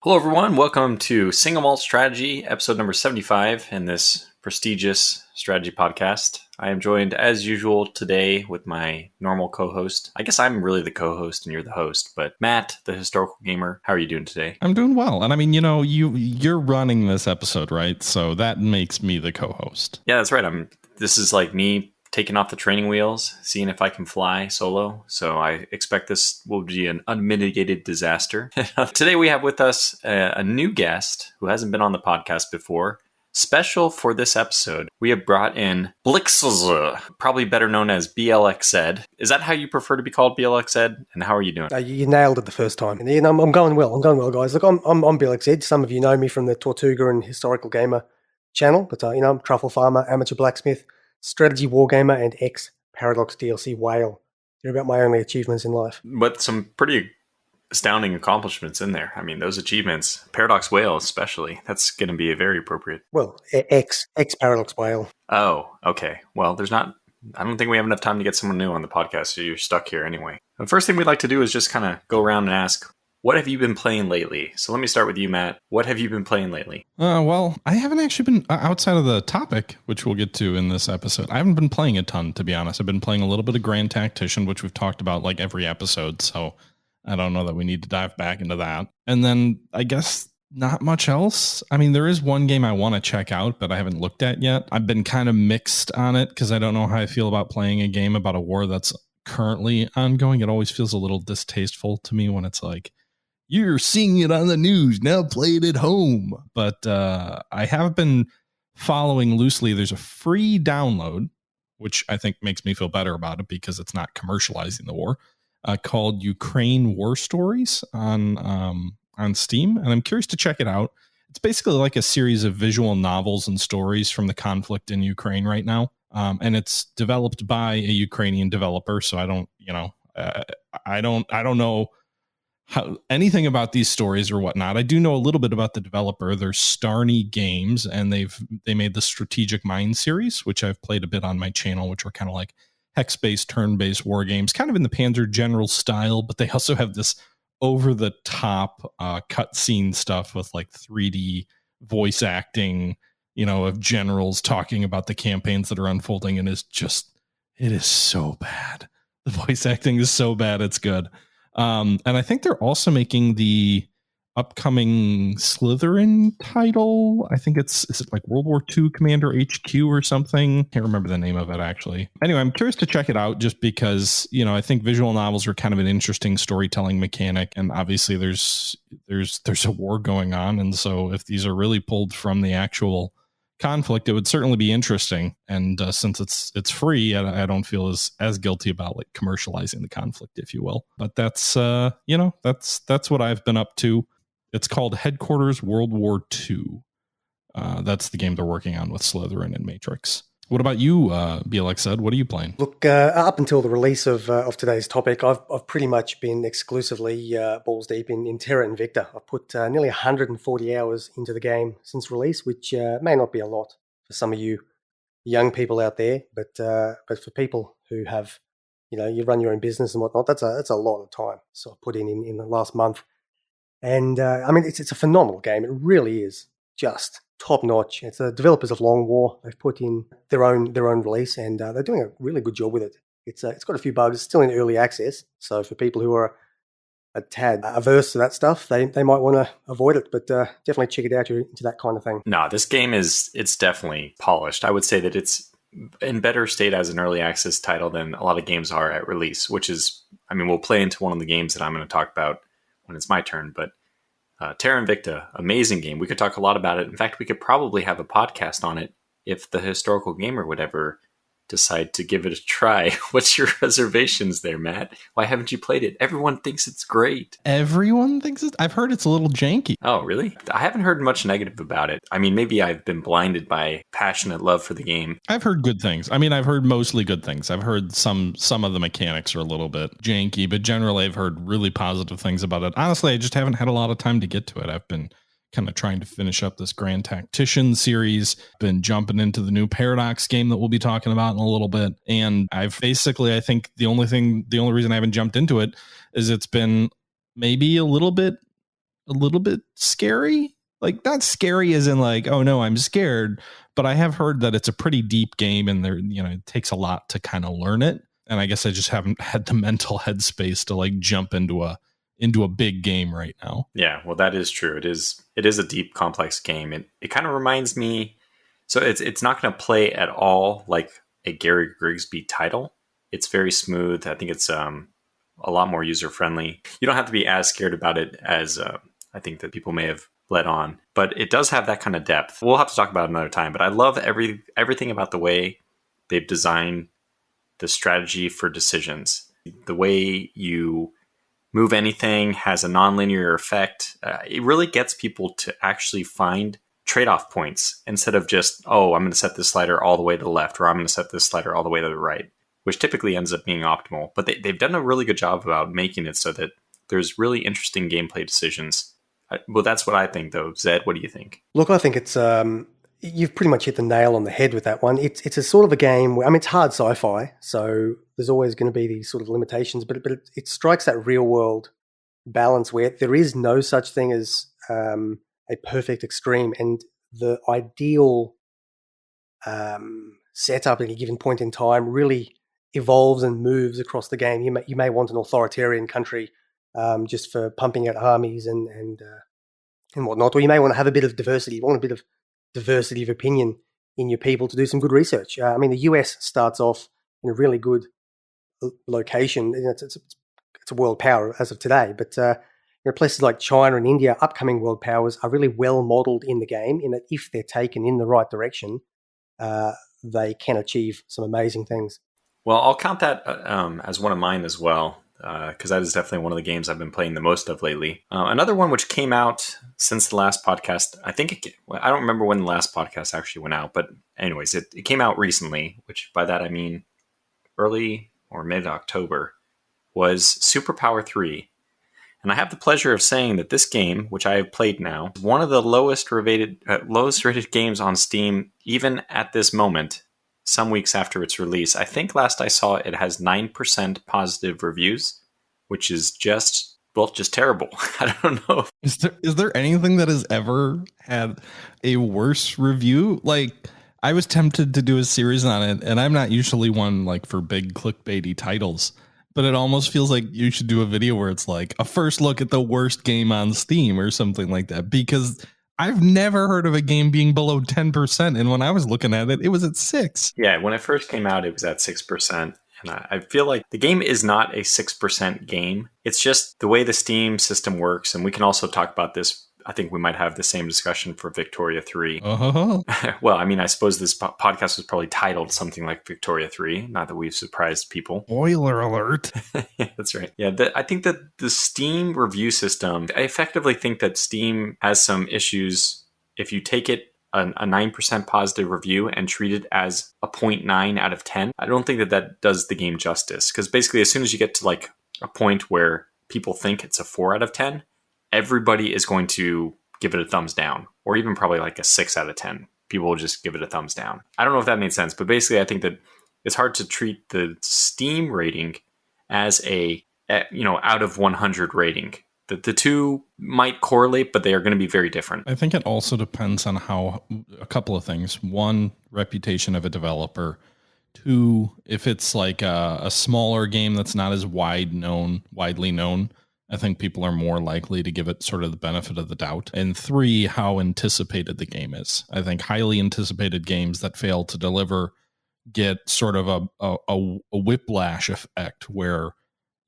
Hello, everyone. Welcome to Single Malt Strategy, episode number 75 in this prestigious strategy podcast. I am joined, as usual, today with my normal co-host. I guess I'm really the co-host and you're the host, but Matt, the Historical Gamer, how are you doing today? I'm doing well. And I mean, you're running this episode, right? So that makes me the co-host. Yeah, that's right. This is like me taking off the training wheels, seeing if I can fly solo. So I expect this will be an unmitigated disaster. Today we have with us a new guest who hasn't been on the podcast before. Special for this episode, we have brought in BLXZ, probably better known as BLXZ. Is that how you prefer to be called, BLXZ? And how are you doing? You nailed it the first time. And I'm going well. Guys. Look, I'm BLXZ. Some of you know me from the Tortuga and Historical Gamer channel, but I'm Truffle Farmer, Amateur Blacksmith, Strategy Wargamer, and ex-Paradox DLC Whale. They're about my only achievements in life. But some pretty astounding accomplishments in there. I mean, those achievements, Paradox Whale especially, that's going to be very appropriate. Well, ex-Paradox Whale. Oh, okay. Well, I don't think we have enough time to get someone new on the podcast, so you're stuck here anyway. The first thing we'd like to do is just kind of go around and ask, what have you been playing lately? So let me start with you, Matt. What have you been playing lately? Well, I haven't actually been outside of the topic, which we'll get to in this episode. I haven't been playing a ton, to be honest. I've been playing a little bit of Grand Tactician, which we've talked about like every episode. So I don't know that we need to dive back into that. And then I guess not much else. I mean, there is one game I want to check out, but I haven't looked at yet. I've been kind of mixed on it because I don't know how I feel about playing a game about a war that's currently ongoing. It always feels a little distasteful to me when it's like, you're seeing it on the news, now play it at home. But I have been following loosely. There's a free download, which I think makes me feel better about it because it's not commercializing the war, called Ukraine War Stories on Steam. And I'm curious to check it out. It's basically like a series of visual novels and stories from the conflict in Ukraine right now. And it's developed by a Ukrainian developer. So I don't know anything about these stories or whatnot. I do know a little bit about the developer. They're Starny Games, and they made the Strategic Mind series, which I've played a bit on my channel, which are kind of like hex-based, turn-based war games, kind of in the Panzer General style, but they also have this over-the-top cutscene stuff with like 3D voice acting, of generals talking about the campaigns that are unfolding, and it is so bad. The voice acting is so bad, it's good. And I think they're also making the upcoming Slytherin title. I think is it like World War II Commander HQ or something? Can't remember the name of it actually. Anyway, I'm curious to check it out just because, I think visual novels are kind of an interesting storytelling mechanic. And obviously there's a war going on. And so if these are really pulled from the actual conflict, it would certainly be interesting. And since it's free, I don't feel as guilty about like commercializing the conflict, if you will. But that's that's what I've been up to. It's called Headquarters World War II. That's the game they're working on with Slytherin and Matrix. What about you, BLXZ? What are you playing? Look, up until the release of today's topic, I've pretty much been exclusively balls deep in Terra Invicta. I've put nearly 140 hours into the game since release, which may not be a lot for some of you young people out there, but for people who have, you run your own business and whatnot, that's a lot of time. So I put in the last month, and I mean it's a phenomenal game. It really is just top notch. It's the developers of Long War. They've put in their own release, and they're doing a really good job with it. It's got a few bugs, still in early access. So for people who are a tad averse to that stuff, they might want to avoid it. But definitely check it out. You're into that kind of thing. No, this game it's definitely polished. I would say that it's in better state as an early access title than a lot of games are at release. Which is, I mean, we'll play into one of the games that I'm going to talk about when it's my turn, but. Terra Invicta, amazing game. We could talk a lot about it. In fact, we could probably have a podcast on it if the Historical Gamer would ever decide to give it a try. What's your reservations there, Matt? Why haven't you played it? Everyone thinks it's great. Everyone thinks I've heard it's a little janky. Oh, really? I haven't heard much negative about it. I mean, maybe I've been blinded by passionate love for the game. I've heard good things. I mean, I've heard mostly good things. I've heard some of the mechanics are a little bit janky, but generally I've heard really positive things about it. Honestly, I just haven't had a lot of time to get to it. I've been kind of trying to finish up this Grand Tactician series, been jumping into the new Paradox game that we'll be talking about in a little bit. And I think the only reason I haven't jumped into it is it's been maybe a little bit a little bit scary. Like, not scary as in like, oh no, I'm scared, but I have heard that it's a pretty deep game and there, it takes a lot to kind of learn it. And I guess I just haven't had the mental headspace to like jump into a big game right now. Yeah, well, that is true. It is a deep, complex game. It kind of reminds me, so it's not going to play at all like a Gary Grigsby title. It's very smooth. I think it's a lot more user friendly. You don't have to be as scared about it as I think that people may have let on, but it does have that kind of depth. We'll have to talk about it another time. But I love everything about the way they've designed the strategy for decisions. The way you move anything has a nonlinear effect. It really gets people to actually find trade-off points instead of just, oh, I'm going to set this slider all the way to the left, or I'm going to set this slider all the way to the right, which typically ends up being optimal. But they've done a really good job about making it so that there's really interesting gameplay decisions. Well, that's what I think, though. Zed, what do you think? Look, I think it's you've pretty much hit the nail on the head with that one. It's a sort of a game where, it's hard sci-fi, so there's always going to be these sort of limitations, but it strikes that real world balance where there is no such thing as a perfect extreme, and the ideal setup at a given point in time really evolves and moves across the game. You may want an authoritarian country just for pumping out armies and whatnot, or you may want to have a bit of diversity. You want a bit of diversity of opinion in your people to do some good research. The US starts off in a really good location. It's a world power as of today, but places like China and India, upcoming world powers, are really well modeled in the game, in that if they're taken in the right direction, they can achieve some amazing things. Well, I'll count that as one of mine as well, because that is definitely one of the games I've been playing the most of lately. Another one which came out since the last podcast, I don't remember when the last podcast actually went out, but anyways, it came out recently, which by that I mean early or mid-October, was SuperPower 3. And I have the pleasure of saying that this game, which I have played now, is one of the lowest rated games on Steam, even at this moment, some weeks after its release. I think last I saw it has 9% positive reviews, which is just terrible. I don't know. Is there anything that has ever had a worse review? Like, I was tempted to do a series on it, and I'm not usually one like for big clickbaity titles, but it almost feels like you should do a video where it's like a first look at the worst game on Steam or something like that, because I've never heard of a game being below 10%. And when I was looking at it, it was at 6. Yeah, when it first came out, it was at 6%. And I feel like the game is not a 6% game. It's just the way the Steam system works. And we can also talk about this. I think we might have the same discussion for Victoria 3. Uh-huh. Well, I suppose this podcast was probably titled something like Victoria 3. Not that we've surprised people. Spoiler alert. Yeah, that's right. Yeah, I think that the Steam review system, I effectively think that Steam has some issues if you take it a 9% positive review and treat it as a 0.9 out of 10. I don't think that does the game justice, because basically as soon as you get to like a point where people think it's a 4 out of 10, everybody is going to give it a thumbs down, or even probably like a 6 out of 10. People will just give it a thumbs down. I don't know if that made sense, but basically I think that it's hard to treat the Steam rating as a out of 100 rating. The two might correlate, but they are going to be very different. I think it also depends on a couple of things. One, reputation of a developer. Two, if it's like a smaller game that's not as widely known, I think people are more likely to give it sort of the benefit of the doubt. And three, how anticipated the game is. I think highly anticipated games that fail to deliver get sort of a whiplash effect where,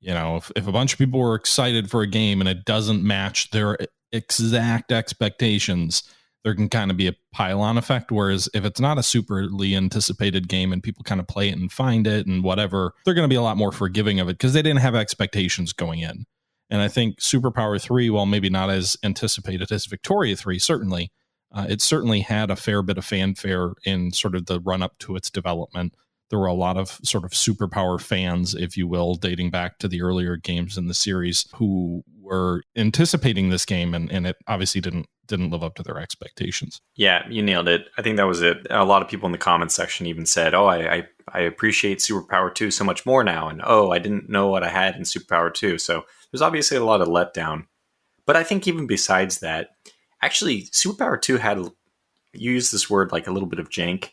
if a bunch of people were excited for a game and it doesn't match their exact expectations, there can kind of be a pile-on effect. Whereas if it's not a superly anticipated game and people kind of play it and find it and whatever, they're going to be a lot more forgiving of it because they didn't have expectations going in. And I think SuperPower 3, while maybe not as anticipated as Victoria 3, certainly, it certainly had a fair bit of fanfare in sort of the run-up to its development. There were a lot of sort of SuperPower fans, if you will, dating back to the earlier games in the series, who were anticipating this game, and it obviously didn't live up to their expectations. Yeah, you nailed it. I think that was it. A lot of people in the comments section even said, oh, I appreciate SuperPower 2 so much more now, and oh, I didn't know what I had in SuperPower 2. So there's obviously a lot of letdown. But I think even besides that, actually, Superpower 2 had, you use this word like a little bit of jank.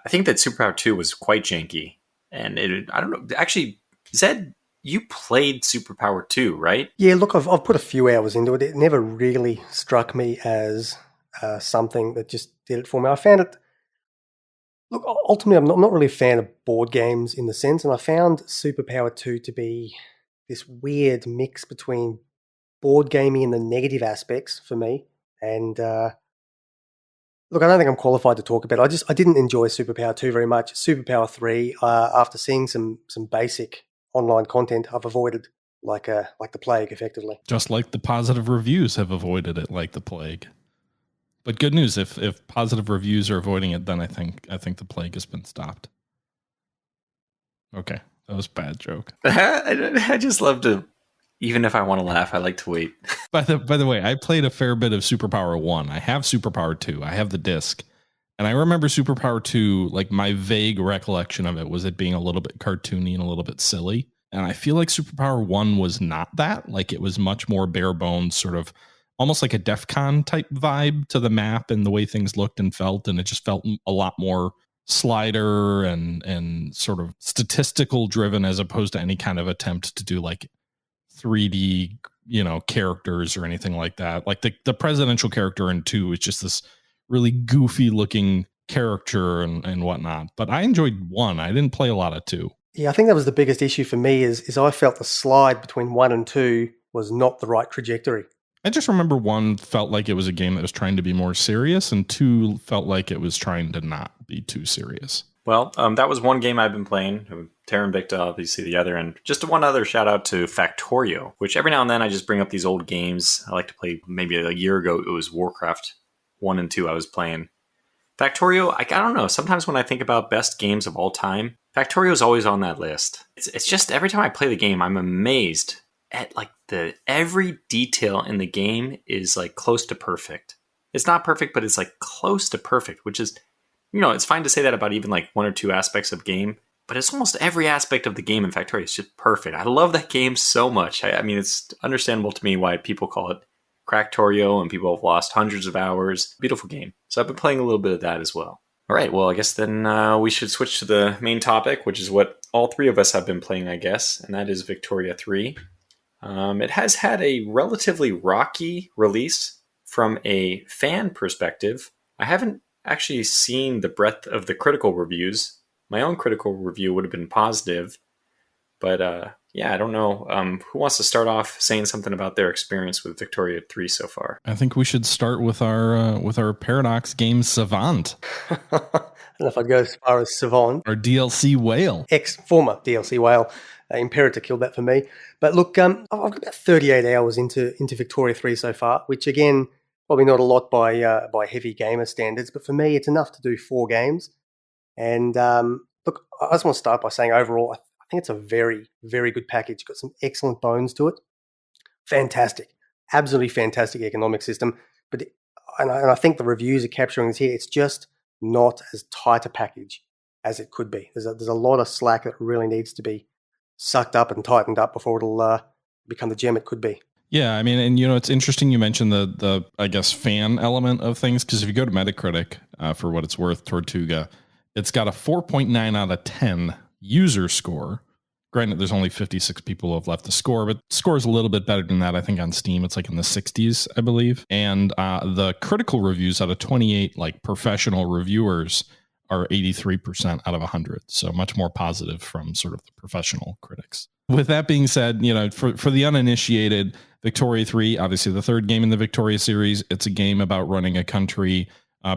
I think that Superpower 2 was quite janky. And I don't know, actually, Zed, you played Superpower 2, right? Yeah, look, I've put a few hours into it. It never really struck me as something that just did it for me. I found it, look, ultimately, I'm not really a fan of board games in the sense, and I found Superpower 2 to be this weird mix between board gaming and the negative aspects for me. And look, I don't think I'm qualified to talk about it. I didn't enjoy Superpower 2 very much. Superpower 3, after seeing some basic online content, I've avoided like the plague, effectively. Just like the positive reviews have avoided it like the plague. But good news, if positive reviews are avoiding it, then I think the plague has been stopped. Okay, that was a bad joke. I just love to, even if I want to laugh, I like to wait. By the way, I played a fair bit of Superpower 1. I have Superpower 2. I have the disc. And I remember Superpower 2, like my vague recollection of it was it being a little bit cartoony and a little bit silly. And I feel like Superpower 1 was not that. Like it was much more bare bones, sort of almost like a DEF CON type vibe to the map and the way things looked and felt. And it just felt a lot more slider and sort of statistical driven as opposed to any kind of attempt to do like 3D, characters or anything like that. Like the presidential character in 2 is just this really goofy looking character and whatnot. But I enjoyed 1. I didn't play a lot of 2. Yeah, I think that was the biggest issue for me is I felt the slide between 1 and 2 was not the right trajectory. I just remember 1 felt like it was a game that was trying to be more serious, and 2 felt like it was trying to not be too serious. Well, that was one game I've been playing. Terra Invicta, obviously the other. And just one other shout out to Factorio, which every now and then I just bring up these old games. I like to play, maybe a year ago, it was Warcraft 1 and 2 I was playing. Factorio, I don't know. Sometimes when I think about best games of all time, Factorio is always on that list. It's just every time I play the game, I'm amazed at like every detail in the game is like close to perfect. It's not perfect, but it's like close to perfect, which is, it's fine to say that about even like 1 or 2 aspects of game, but it's almost every aspect of the game in Factorio is just perfect. I love that game so much. I mean, it's understandable to me why people call it Cracktorio and people have lost hundreds of hours. Beautiful game. So I've been playing a little bit of that as well. All right, well, I guess then we should switch to the main topic, which is what all 3 of us have been playing, I guess, and that is Victoria 3. It has had a relatively rocky release from a fan perspective. I haven't actually seen the breadth of the critical reviews. My own critical review would have been positive, but I don't know. Who wants to start off saying something about their experience with Victoria 3 so far? I think we should start with our Paradox game savant. I don't know if I'd go as far as savant. Our DLC whale. Former DLC whale. Imperator killed that for me. But look, I've got about 38 hours into Victoria 3 so far, which again, probably not a lot by heavy gamer standards, but for me, it's enough to do 4 games. And look, I just want to start by saying overall, I think it's a very, very good package. Got some excellent bones to it. Fantastic. Absolutely fantastic economic system. But I think the reviews are capturing this here. It's just not as tight a package as it could be. There's a lot of slack that really needs to be sucked up and tightened up before it'll become the gem it could be. Yeah, I mean, and it's interesting you mentioned the I guess fan element of things, because if you go to Metacritic, for what it's worth, Tortuga, it's got a 4.9 out of 10 user score. Granted, there's only 56 people who have left the score, but the score is a little bit better than that. I think on Steam, it's like in the 60s, I believe. And the critical reviews out of 28 like professional reviewers are 83% out of 100. So much more positive from sort of the professional critics. With that being said, for the uninitiated, Victoria 3, obviously the 3rd game in the Victoria series, it's a game about running a country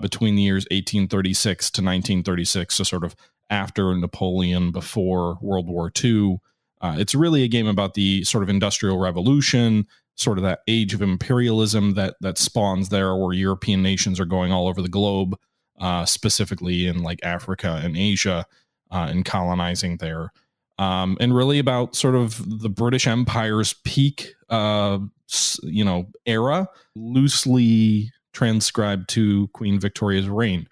between the years 1836 to 1936, so sort of after Napoleon, before World War II. It's really a game about the sort of Industrial Revolution, sort of that age of imperialism that spawns there, where European nations are going all over the globe, specifically in like Africa and Asia, and colonizing there. And really about sort of the British Empire's peak, era, loosely transcribed to Queen Victoria's reign.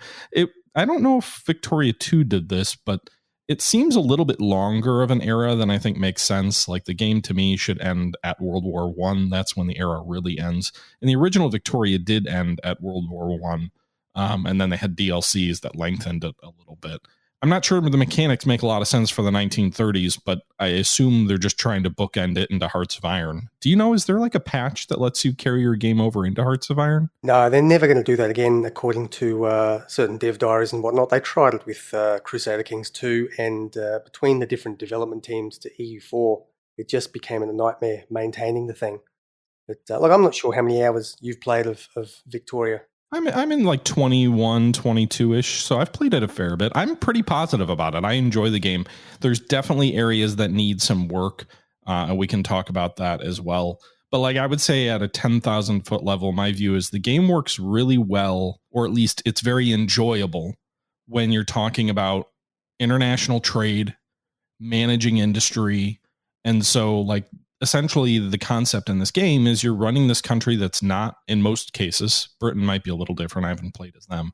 I don't know if Victoria 2 did this, but It seems a little bit longer of an era than I think makes sense. Like the game to me should end at World War One. That's when the era really ends. And the original Victoria did end at World War One, and then they had DLCs that lengthened it a little bit. I'm not sure the mechanics make a lot of sense for the 1930s, but I assume they're just trying to bookend it into Hearts of Iron. Do you know, is there like a patch that lets you carry your game over into Hearts of Iron? No, they're never going to do that again, according to certain dev diaries and whatnot. They tried it with Crusader Kings 2, and between the different development teams to EU4, it just became a nightmare maintaining the thing. But I'm not sure how many hours you've played of Victoria. I'm in like 21, 22-ish, so I've played it a fair bit. I'm pretty positive about it. I enjoy the game. There's definitely areas that need some work, and we can talk about that as well. But like I would say at a 10,000 foot level, my view is the game works really well, or at least it's very enjoyable when you're talking about international trade, managing industry. And so like essentially the concept in this game is you're running this country that's not, in most cases, Britain might be a little different. I haven't played as them,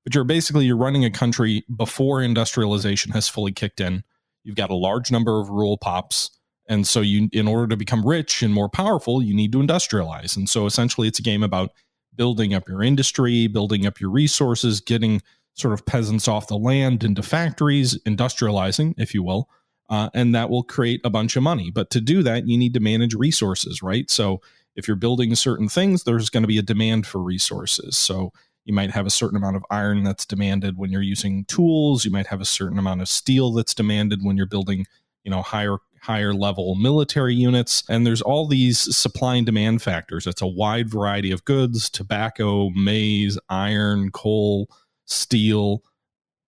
but you're running a country before industrialization has fully kicked in. You've got a large number of rural pops. And so in order to become rich and more powerful, you need to industrialize. And so essentially it's a game about building up your industry, building up your resources, getting sort of peasants off the land into factories, industrializing, if you will. And that will create a bunch of money. But to do that, you need to manage resources, right? So if you're building certain things, there's going to be a demand for resources. So you might have a certain amount of iron that's demanded when you're using tools. You might have a certain amount of steel that's demanded when you're building, higher level military units. And there's all these supply and demand factors. It's a wide variety of goods: tobacco, maize, iron, coal, steel,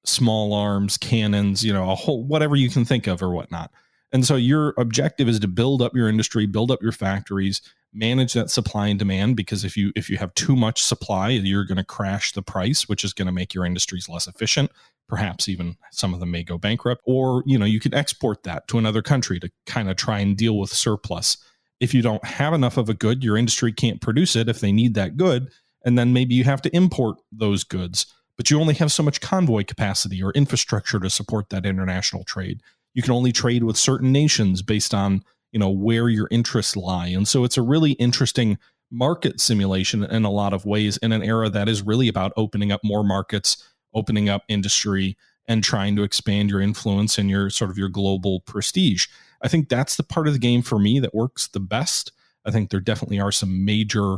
small arms, cannons, a whole whatever you can think of or whatnot. And so your objective is to build up your industry, build up your factories, manage that supply and demand, because if you have too much supply, you're going to crash the price, which is going to make your industries less efficient. Perhaps even some of them may go bankrupt. Or, you could export that to another country to kind of try and deal with surplus. If you don't have enough of a good, your industry can't produce it if they need that good. And then maybe you have to import those goods, but you only have so much convoy capacity or infrastructure to support that international trade. You can only trade with certain nations based on, where your interests lie. And so it's a really interesting market simulation in a lot of ways, in an era that is really about opening up more markets, opening up industry, and trying to expand your influence and your sort of your global prestige. I think that's the part of the game for me that works the best. I think there definitely are some major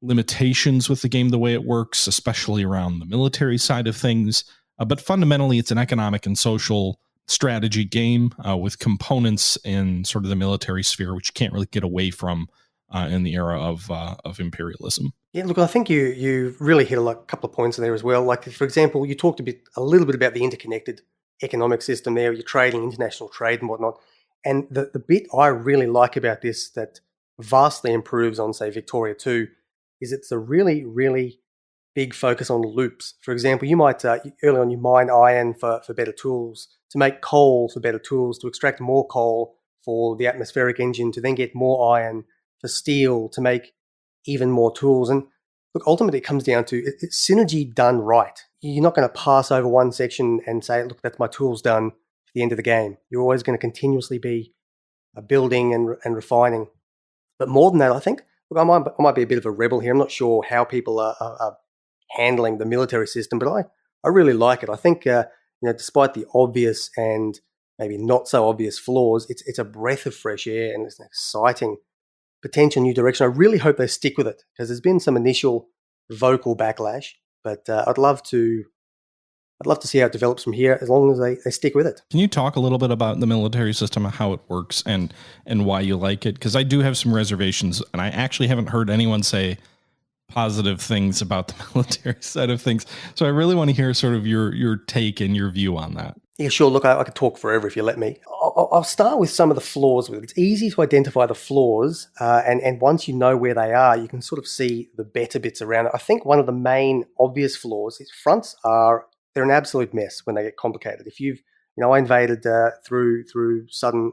limitations with the game, the way it works, especially around the military side of things. But fundamentally, it's an economic and social strategy game with components in sort of the military sphere, which you can't really get away from in the era of imperialism. Yeah, look, I think you really hit a couple of points there as well. Like, for example, you talked a little bit about the interconnected economic system there, you're trading, international trade and whatnot. And the bit I really like about this that vastly improves on, say, Victoria 2 is it's a really, really big focus on loops. For example, you might, early on, you mine iron for better tools, to make coal for better tools, to extract more coal for the atmospheric engine, to then get more iron for steel, to make even more tools. And look, ultimately, it comes down to it's synergy done right. You're not going to pass over one section and say, look, that's my tools done for the end of the game. You're always going to continuously be building and refining. But more than that, I think, look, I might be a bit of a rebel here. I'm not sure how people are handling the military system, but I really like it. I think, despite the obvious and maybe not so obvious flaws, it's a breath of fresh air and it's an exciting potential new direction. I really hope they stick with it, because there's been some initial vocal backlash, but I'd love to see how it develops from here, as long as they stick with it. Can you talk a little bit about the military system, how it works, and why you like it? Because I do have some reservations, and I actually haven't heard anyone say positive things about the military side of things. So I really want to hear sort of your take and your view on that. Yeah, sure. Look, I could talk forever if you let me. I'll start with some of the flaws with it. It's easy to identify the flaws, and once you know where they are, you can sort of see the better bits around it. I think one of the main obvious flaws is fronts they're an absolute mess when they get complicated. If I invaded through southern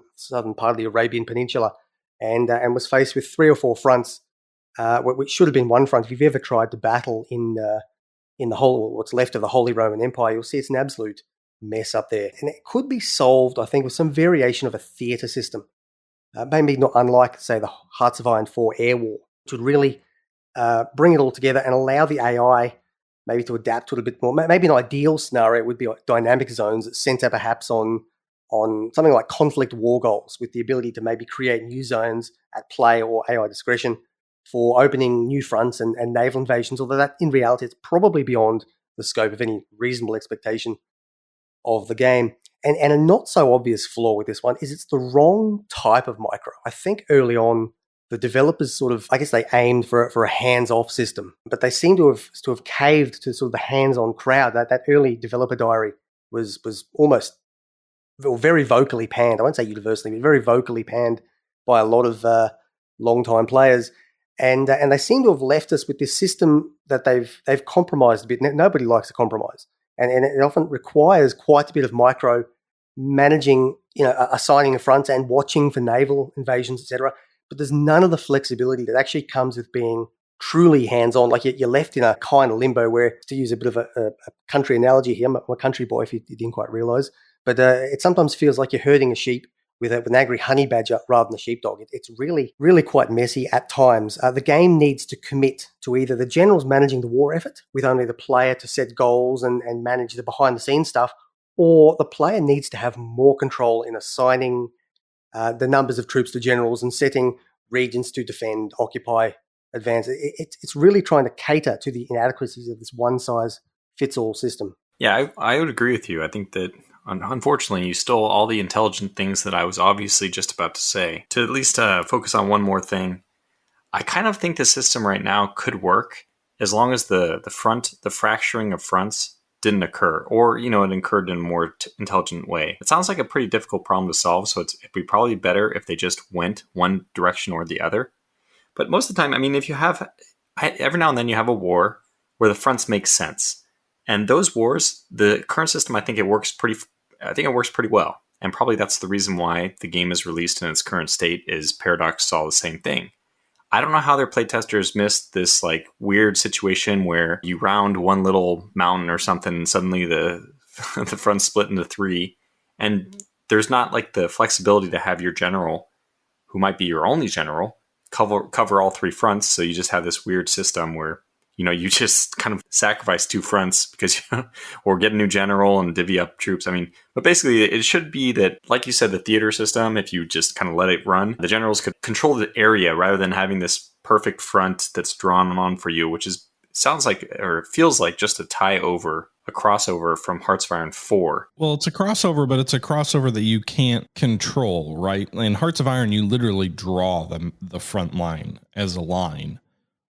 part of the Arabian Peninsula, and was faced with 3 or 4 fronts, which should have been one front. If you've ever tried to battle in the whole what's left of the Holy Roman Empire, you'll see it's an absolute mess up there. And it could be solved, I think, with some variation of a theatre system. Maybe not unlike, say, the Hearts of Iron 4 Air War, which would really bring it all together and allow the AI maybe to adapt to it a bit more. Maybe an ideal scenario would be like dynamic zones that center perhaps on something like conflict war goals, with the ability to maybe create new zones at play or AI discretion for opening new fronts and naval invasions, although that in reality is probably beyond the scope of any reasonable expectation of the game. And a not so obvious flaw with this one is it's the wrong type of micro. I think early on, the developers sort of, I guess they aimed for a hands-off system, but they seem to have caved to sort of the hands-on crowd. That early developer diary was almost very vocally panned. I won't say universally, but very vocally panned by a lot of long-time players. And they seem to have left us with this system that they've compromised a bit. Nobody likes a compromise. And it often requires quite a bit of micro managing, assigning the fronts and watching for naval invasions, etc. But there's none of the flexibility that actually comes with being truly hands-on. Like you're left in a kind of limbo where, to use a bit of a country analogy here, I'm a country boy if you didn't quite realise, but it sometimes feels like you're herding a sheep with an angry honey badger rather than a sheepdog. It's really, really quite messy at times. The game needs to commit to either the generals managing the war effort with only the player to set goals and manage the behind-the-scenes stuff, or the player needs to have more control in assigning the numbers of troops to generals and setting regions to defend, occupy, advance. It's really trying to cater to the inadequacies of this one-size-fits-all system. Yeah, I would agree with you. I think that unfortunately, you stole all the intelligent things that I was obviously just about to say. To at least focus on one more thing, I kind of think the system right now could work as long as the fracturing of fronts didn't occur, or it occurred in a more intelligent way. It sounds like a pretty difficult problem to solve, so it'd be probably better if they just went one direction or the other. But most of the time, I mean, if you have every now and then you have a war where the fronts make sense. And those wars, the current system, I think it works pretty well. And probably that's the reason why the game is released in its current state, is Paradox saw the same thing. I don't know how their playtesters missed this like weird situation where you round one little mountain or something and suddenly the front split into three. And there's not like the flexibility to have your general, who might be your only general, cover all three fronts. So you just have this weird system where you just kind of sacrifice two fronts because, or get a new general and divvy up troops. I mean, but basically it should be that, like you said, the theater system, if you just kind of let it run, the generals could control the area rather than having this perfect front that's drawn on for you, which sounds like, or feels like just a crossover from Hearts of Iron 4. Well, it's a crossover, but it's a crossover that you can't control, right? In Hearts of Iron, you literally draw the front line as a line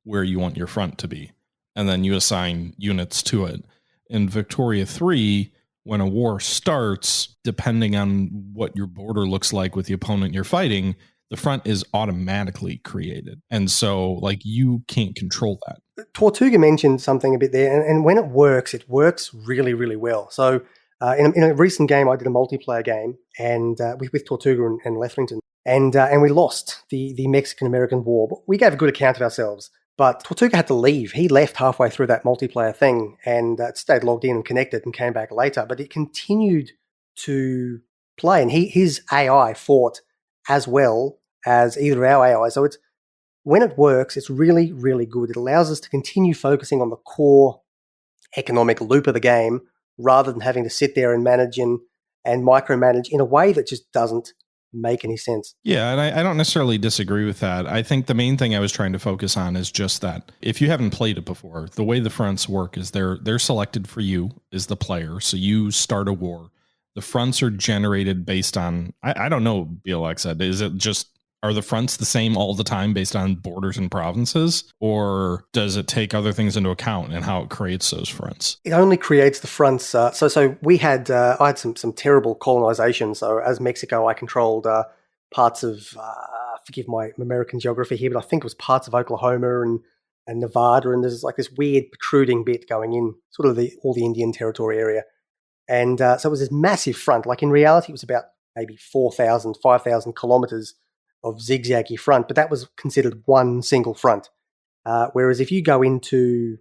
where you want your front to be, and then you assign units to it. In Victoria 3, when a war starts, depending on what your border looks like with the opponent you're fighting, the front is automatically created. And so, you can't control that. Tortuga mentioned something a bit there, and when it works really, really well. So in a recent game, I did a multiplayer game and with Tortuga and Lethrington, and we lost the Mexican-American War. But we gave a good account of ourselves. But Tortuga had to leave. He left halfway through that multiplayer thing and stayed logged in and connected and came back later. But it continued to play, and his AI fought as well as either our AI. So when it works, it's really, really good. It allows us to continue focusing on the core economic loop of the game rather than having to sit there and manage and micromanage in a way that just doesn't make any sense. Yeah, and I don't necessarily disagree with that. I think the main thing I was trying to focus on is just that if you haven't played it before, the way the fronts work is they're selected for you as the player. So you start a war. The fronts are generated based on, I don't know, BLXZ. Is it just, are the fronts the same all the time based on borders and provinces? Or does it take other things into account and how it creates those fronts? It only creates the fronts. So we had, I had some terrible colonization. So as Mexico, I controlled parts of, forgive my American geography here, but I think it was parts of Oklahoma and Nevada. And there's like this weird protruding bit going in, sort of all the Indian Territory area. And so it was this massive front. Like in reality, it was about maybe 4,000, 5,000 kilometers of zigzaggy front, but that was considered one single front. Whereas if you go into,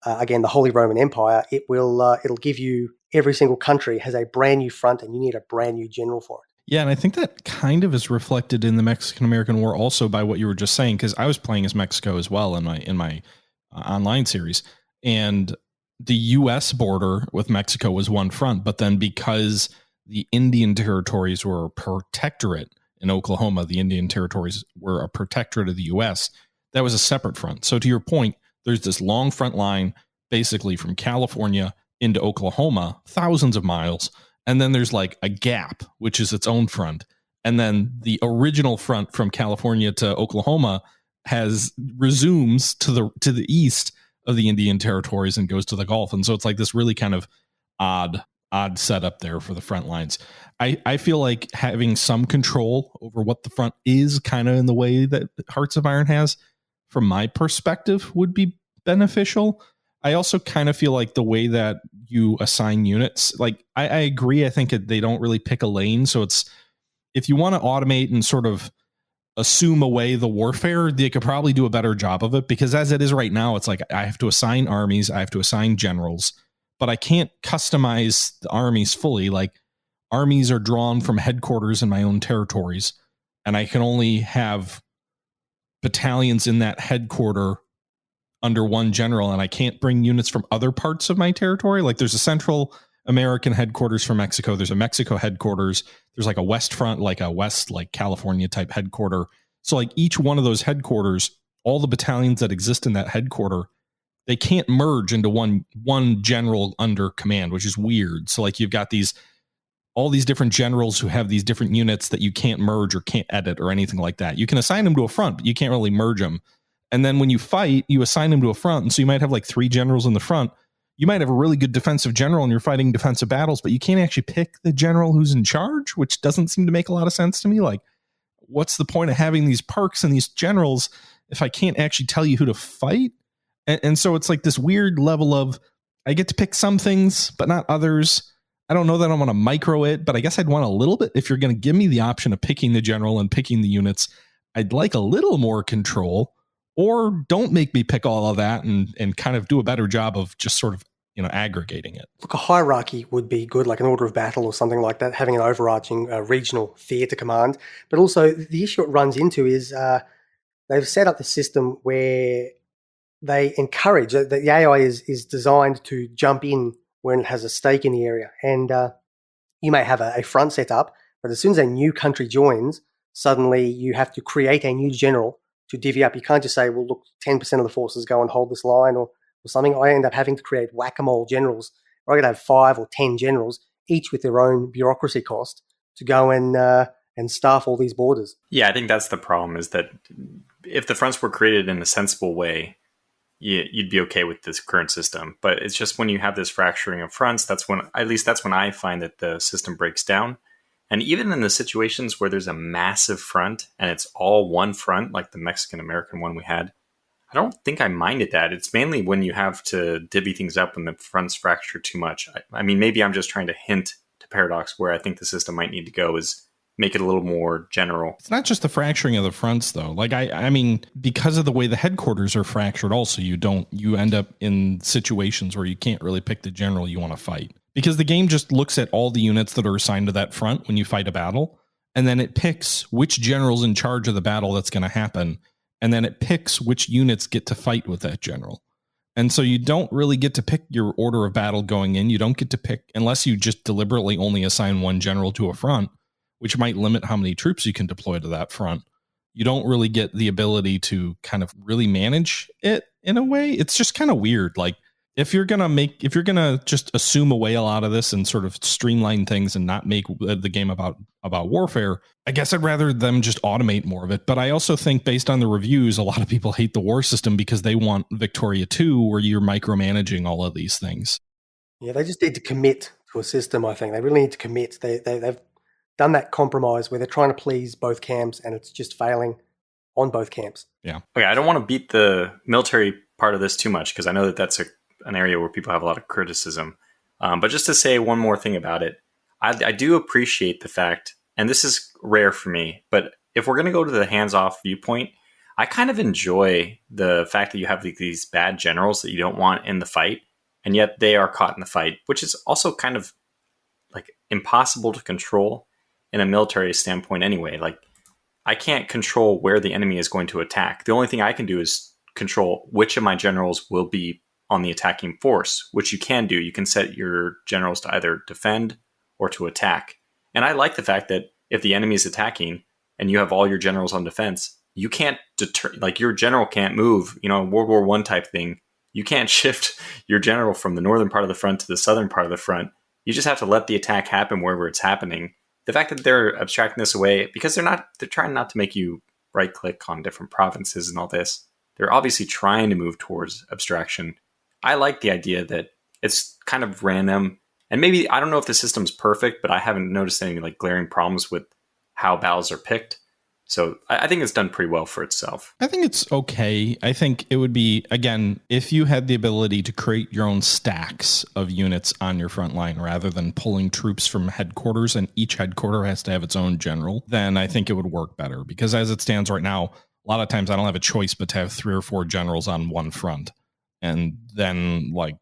again, the Holy Roman Empire, it'll give you every single country has a brand new front and you need a brand new general for it. Yeah, and I think that kind of is reflected in the Mexican-American War also by what you were just saying, because I was playing as Mexico as well in my online series, and the U.S. border with Mexico was one front, but then because the Indian territories were a protectorate in Oklahoma, the Indian territories were a protectorate of the U.S., that was a separate front. So to your point, there's this long front line basically from California into Oklahoma, thousands of miles, and then there's like a gap, which is its own front. And then the original front from California to Oklahoma resumes to the east of the Indian territories and goes to the Gulf. And so it's like this really kind of odd setup there for the front lines. I feel like having some control over what the front is, kind of in the way that Hearts of Iron has, from my perspective, would be beneficial. I also kind of feel like the way that you assign units, like I agree. I think they don't really pick a lane. So it's, if you want to automate and sort of assume away the warfare, they could probably do a better job of it, because as it is right now, it's like I have to assign armies, I have to assign generals, but I can't customize the armies fully. Like, armies are drawn from headquarters in my own territories, and I can only have battalions in that headquarter under one general, and I can't bring units from other parts of my territory. Like, there's a Central American headquarters for Mexico, there's a Mexico headquarters, there's like a West front, like a West, like California type headquarter. So like each one of those headquarters, all the battalions that exist in that headquarter, they can't merge into one general under command, which is weird. So like you've got all these different generals who have these different units that you can't merge or can't edit or anything like that. You can assign them to a front, but you can't really merge them. And then when you fight, you assign them to a front. And so you might have like 3 generals in the front. You might have a really good defensive general and you're fighting defensive battles, but you can't actually pick the general who's in charge, which doesn't seem to make a lot of sense to me. Like, what's the point of having these perks and these generals if I can't actually tell you who to fight? And so it's like this weird level of, I get to pick some things, but not others. I don't know that I want to micro it, but I guess I'd want a little bit. If you're going to give me the option of picking the general and picking the units, I'd like a little more control, or don't make me pick all of that and kind of do a better job of just sort of, aggregating it. Look, a hierarchy would be good, like an order of battle or something like that, having an overarching regional theatre command. But also the issue it runs into is they've set up the system where they encourage, the AI is designed to jump in when it has a stake in the area. And you may have a front set up, but as soon as a new country joins, suddenly you have to create a new general to divvy up. You can't just say, well, look, 10% of the forces go and hold this line or something. I end up having to create whack-a-mole generals, or I could have 5 or 10 generals, each with their own bureaucracy cost, to go and staff all these borders. Yeah, I think that's the problem, is that if the fronts were created in a sensible way, you'd be okay with this current system. But it's just when you have this fracturing of fronts, that's when I find that the system breaks down. And even in the situations where there's a massive front and it's all one front, like the Mexican-American one we had, I don't think I minded that. It's mainly when you have to divvy things up when the fronts fracture too much. I mean, maybe I'm just trying to hint to Paradox where I think the system might need to go, is make it a little more general. It's not just the fracturing of the fronts, though. Like, I mean, because of the way the headquarters are fractured, also, you end up in situations where you can't really pick the general you want to fight. Because the game just looks at all the units that are assigned to that front when you fight a battle, and then it picks which general's in charge of the battle that's going to happen, and then it picks which units get to fight with that general. And so you don't really get to pick your order of battle going in. You don't get to pick, unless you just deliberately only assign one general to a front, which might limit how many troops you can deploy to that front. You don't really get the ability to kind of really manage it in a way. It's just kind of weird. Like, if you're going to just assume away a lot of this and sort of streamline things and not make the game about warfare, I guess I'd rather them just automate more of it. But I also think, based on the reviews, a lot of people hate the war system because they want Victoria 2, where you're micromanaging all of these things. Yeah, they just need to commit to a system, I think. They really need to commit. They've done that compromise where they're trying to please both camps, and it's just failing on both camps. Yeah. Okay, I don't want to beat the military part of this too much, because I know that that's an area where people have a lot of criticism. But just to say one more thing about it, I do appreciate the fact, and this is rare for me, but if we're going to go to the hands-off viewpoint, I kind of enjoy the fact that you have these bad generals that you don't want in the fight, and yet they are caught in the fight, which is also kind of like impossible to control in a military standpoint anyway. Like, I can't control where the enemy is going to attack. The only thing I can do is control which of my generals will be on the attacking force, which you can do. You can set your generals to either defend or to attack. And I like the fact that if the enemy is attacking and you have all your generals on defense, you can't deter, like your general can't move, World War I type thing. You can't shift your general from the northern part of the front to the southern part of the front. You just have to let the attack happen wherever it's happening. The fact that they're abstracting this away, because they're trying not to make you right click on different provinces and all this. They're obviously trying to move towards abstraction. I like the idea that it's kind of random, and maybe, I don't know if the system's perfect, but I haven't noticed any like glaring problems with how battles are picked. So I think it's done pretty well for itself. I think it's okay. I think it would be, again, if you had the ability to create your own stacks of units on your front line rather than pulling troops from headquarters and each headquarter has to have its own general, then I think it would work better. Because as it stands right now, a lot of times I don't have a choice but to have 3 or 4 generals on one front. And then like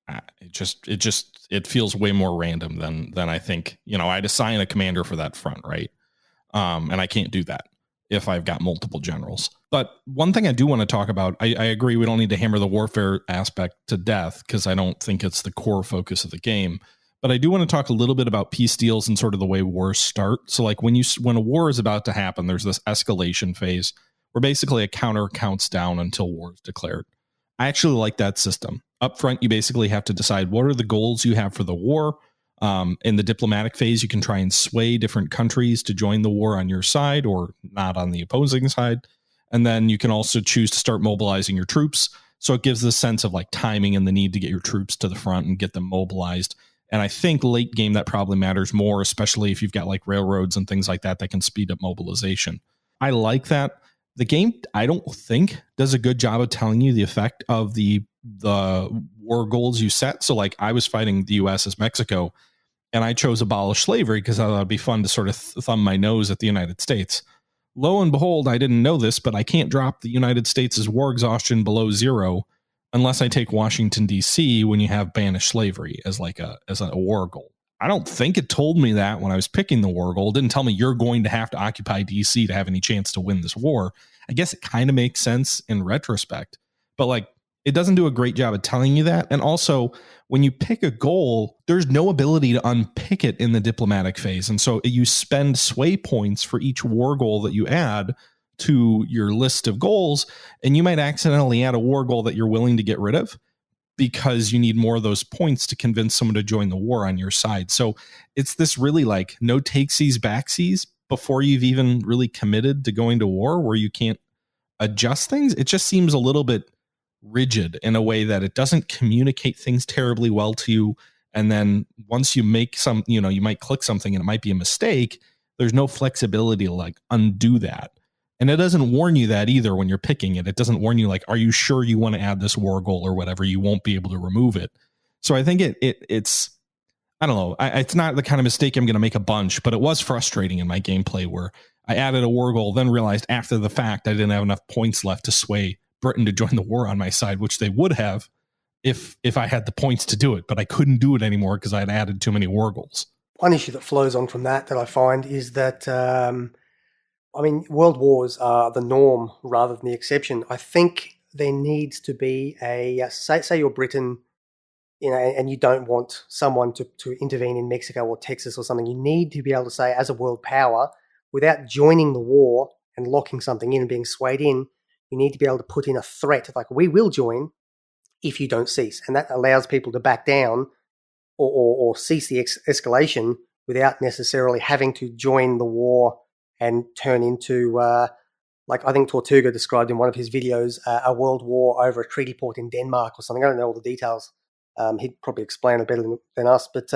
it feels way more random than I think, I'd assign a commander for that front, right? And I can't do that if I've got multiple generals. But one thing I do want to talk about, I agree we don't need to hammer the warfare aspect to death because I don't think it's the core focus of the game. But I do want to talk a little bit about peace deals and sort of the way wars start. So like when a war is about to happen, there's this escalation phase where basically a counter counts down until war is declared. I actually like that system. Up front, you basically have to decide what are the goals you have for the war. In the diplomatic phase, you can try and sway different countries to join the war on your side or not on the opposing side. And then you can also choose to start mobilizing your troops. So it gives this sense of like timing and the need to get your troops to the front and get them mobilized. And I think late game that probably matters more, especially if you've got like railroads and things like that can speed up mobilization. I like that. The game, I don't think, does a good job of telling you the effect of the war goals you set. So like I was fighting the US as Mexico, and I chose abolish slavery because I thought it'd be fun to sort of thumb my nose at the United States. Lo and behold, I didn't know this, but I can't drop the United States' war exhaustion below 0 unless I take Washington, D.C. when you have banished slavery as a war goal. I don't think it told me that when I was picking the war goal. It didn't tell me you're going to have to occupy D.C. to have any chance to win this war. I guess it kind of makes sense in retrospect, but like it doesn't do a great job of telling you that. And also, when you pick a goal, there's no ability to unpick it in the diplomatic phase. And so you spend sway points for each war goal that you add to your list of goals. And you might accidentally add a war goal that you're willing to get rid of because you need more of those points to convince someone to join the war on your side. So it's this really like no takesies, backsies before you've even really committed to going to war where you can't adjust things. It just seems a little bit rigid in a way that it doesn't communicate things terribly well to you. And then once you make some, you might click something and it might be a mistake. There's no flexibility to like undo that. And it doesn't warn you that either when you're picking it. It doesn't warn you like, are you sure you want to add this war goal or whatever? You won't be able to remove it. So I think it's, I don't know. It's not the kind of mistake I'm going to make a bunch, but it was frustrating in my gameplay where I added a war goal, then realized after the fact I didn't have enough points left to sway Britain to join the war on my side, which they would have if I had the points to do it, but I couldn't do it anymore because I had added too many war goals. One issue that flows on from that I find is that, world wars are the norm rather than the exception. I think there needs to be say you're Britain, and you don't want someone to intervene in Mexico or Texas or something. You need to be able to say, as a world power, without joining the war and locking something in and being swayed in, you need to be able to put in a threat, like we will join if you don't cease. And that allows people to back down or cease the escalation without necessarily having to join the war and turn into, like I think Tortuga described in one of his videos, a world war over a treaty port in Denmark or something. I don't know all the details. He'd probably explain it better than us. But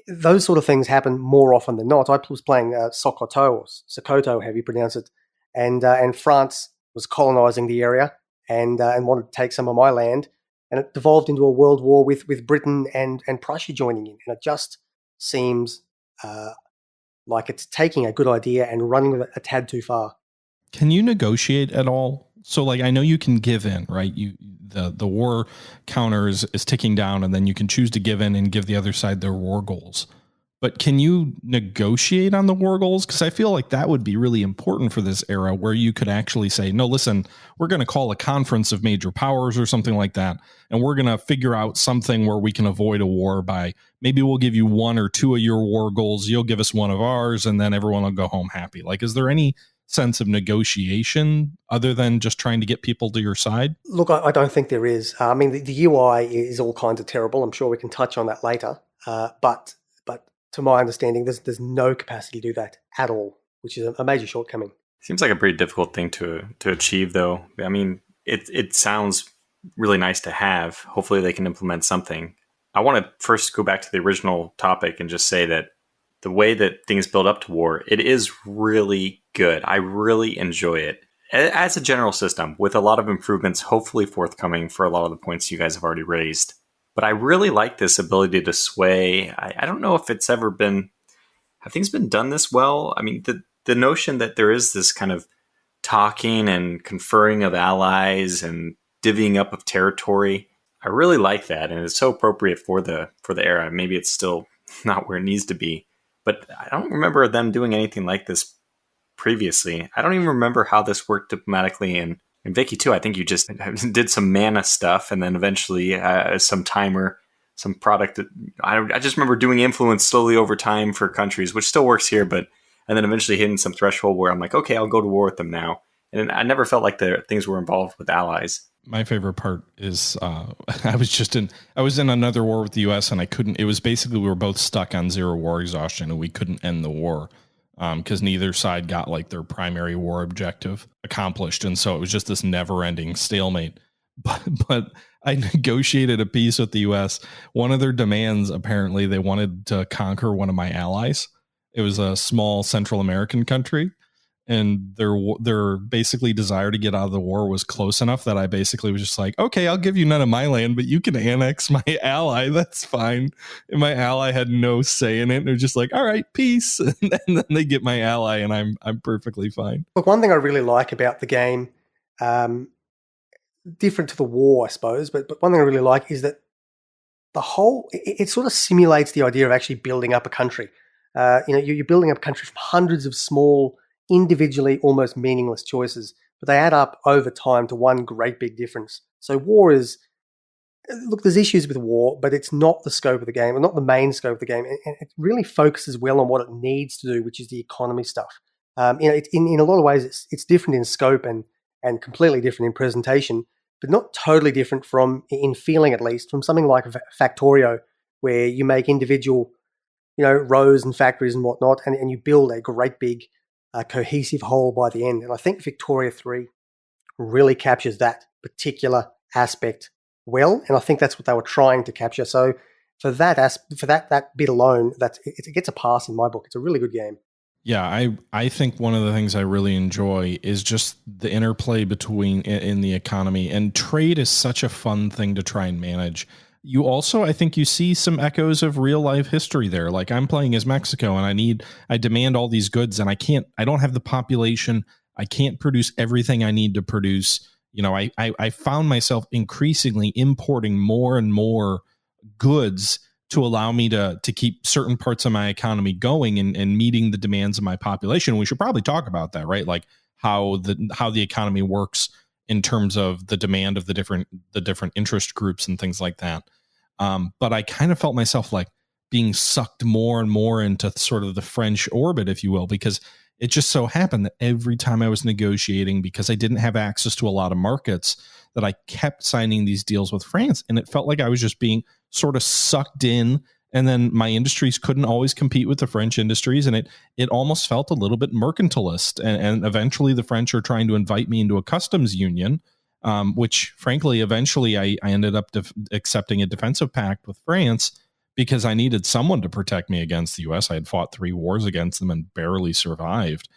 those sort of things happen more often than not. I was playing Sokoto, however you pronounce it, and France was colonizing the area and wanted to take some of my land, and it devolved into a world war with Britain and Prussia joining in, and it just seems like it's taking a good idea and running with it a tad too far. Can you negotiate at all So like, I know you can give in, right? The war counter is ticking down, and then you can choose to give in and give the other side their war goals. But can you negotiate on the war goals? Because I feel like that would be really important for this era, where you could actually say, no, listen, we're going to call a conference of major powers or something like that, and we're going to figure out something where we can avoid a war by, maybe we'll give you 1 or 2 of your war goals, you'll give us 1 of ours, and then everyone will go home happy. Like, is there any sense of negotiation other than just trying to get people to your side? Look, I don't think there is. I mean, the UI is all kinds of terrible. I'm sure we can touch on that later. But to my understanding, there's no capacity to do that at all, which is a major shortcoming. Seems like a pretty difficult thing to achieve, though. I mean, it sounds really nice to have. Hopefully they can implement something. I want to first go back to the original topic and just say that the way that things build up to war, it is really good. I really enjoy it. As a general system, with a lot of improvements hopefully forthcoming for a lot of the points you guys have already raised. But I really like this ability to sway. I don't know if it's ever been... Have things been done this well? I mean, the notion that there is this kind of talking and conferring of allies and divvying up of territory, I really like that, and it's so appropriate for the era. Maybe it's still not where it needs to be, but I don't remember them doing anything like this previously. I don't even remember how this worked diplomatically in Vicky too. I think you just did some mana stuff, and then eventually some timer, some product. I just remember doing influence slowly over time for countries, which still works here, and then eventually hitting some threshold where I'm like, okay, I'll go to war with them now. And I never felt like the things were involved with allies. My favorite part is I was in another war with the U.S. and I couldn't. It was basically, we were both stuck on 0 war exhaustion, and we couldn't end the war because neither side got like their primary war objective accomplished, and so it was just this never-ending stalemate. But I negotiated a peace with the U.S. One of their demands, apparently, they wanted to conquer one of my allies. It was a small Central American country. And their basically desire to get out of the war was close enough that I basically was just like, okay, I'll give you none of my land, but you can annex my ally. That's fine. And my ally had no say in it. And it was just like, all right, peace. And then they get my ally, and I'm perfectly fine. Look, one thing I really like about the game, different to the war, I suppose, but one thing I really like is that it sort of simulates the idea of actually building up a country. You're building up a country from hundreds of small, individually almost meaningless choices, but they add up over time to one great big difference. So war is, look, there's issues with war, but it's not the scope of the game, or not the main scope of the game. And it really focuses well on what it needs to do, which is the economy stuff. In a lot of ways, it's different in scope and completely different in presentation, but not totally different from, in feeling at least, from something like Factorio, where you make individual, rows and factories and whatnot, and you build a great big cohesive whole by the end. And I think Victoria 3 really captures that particular aspect well, and I think that's what they were trying to capture. So for that bit alone, it gets a pass in my book. It's a really good game. Yeah, I think one of the things I really enjoy is just the interplay between in the economy, and trade is such a fun thing to try and manage. You also, I think you see some echoes of real life history there. Like, I'm playing as Mexico, and I demand all these goods, and I don't have the population. I can't produce everything I need to produce. I found myself increasingly importing more and more goods to allow me to keep certain parts of my economy going and meeting the demands of my population. We should probably talk about that, right? Like how the economy works in terms of the demand of the different interest groups and things like that. But I kind of felt myself like being sucked more and more into sort of the French orbit, if you will, because it just so happened that every time I was negotiating, because I didn't have access to a lot of markets, that I kept signing these deals with France. And it felt like I was just being sort of sucked in. And then my industries couldn't always compete with the French industries. And it almost felt a little bit mercantilist. And eventually the French are trying to invite me into a customs union, which frankly, eventually I ended up accepting a defensive pact with France because I needed someone to protect me against the US. I had fought 3 wars against them and barely survived.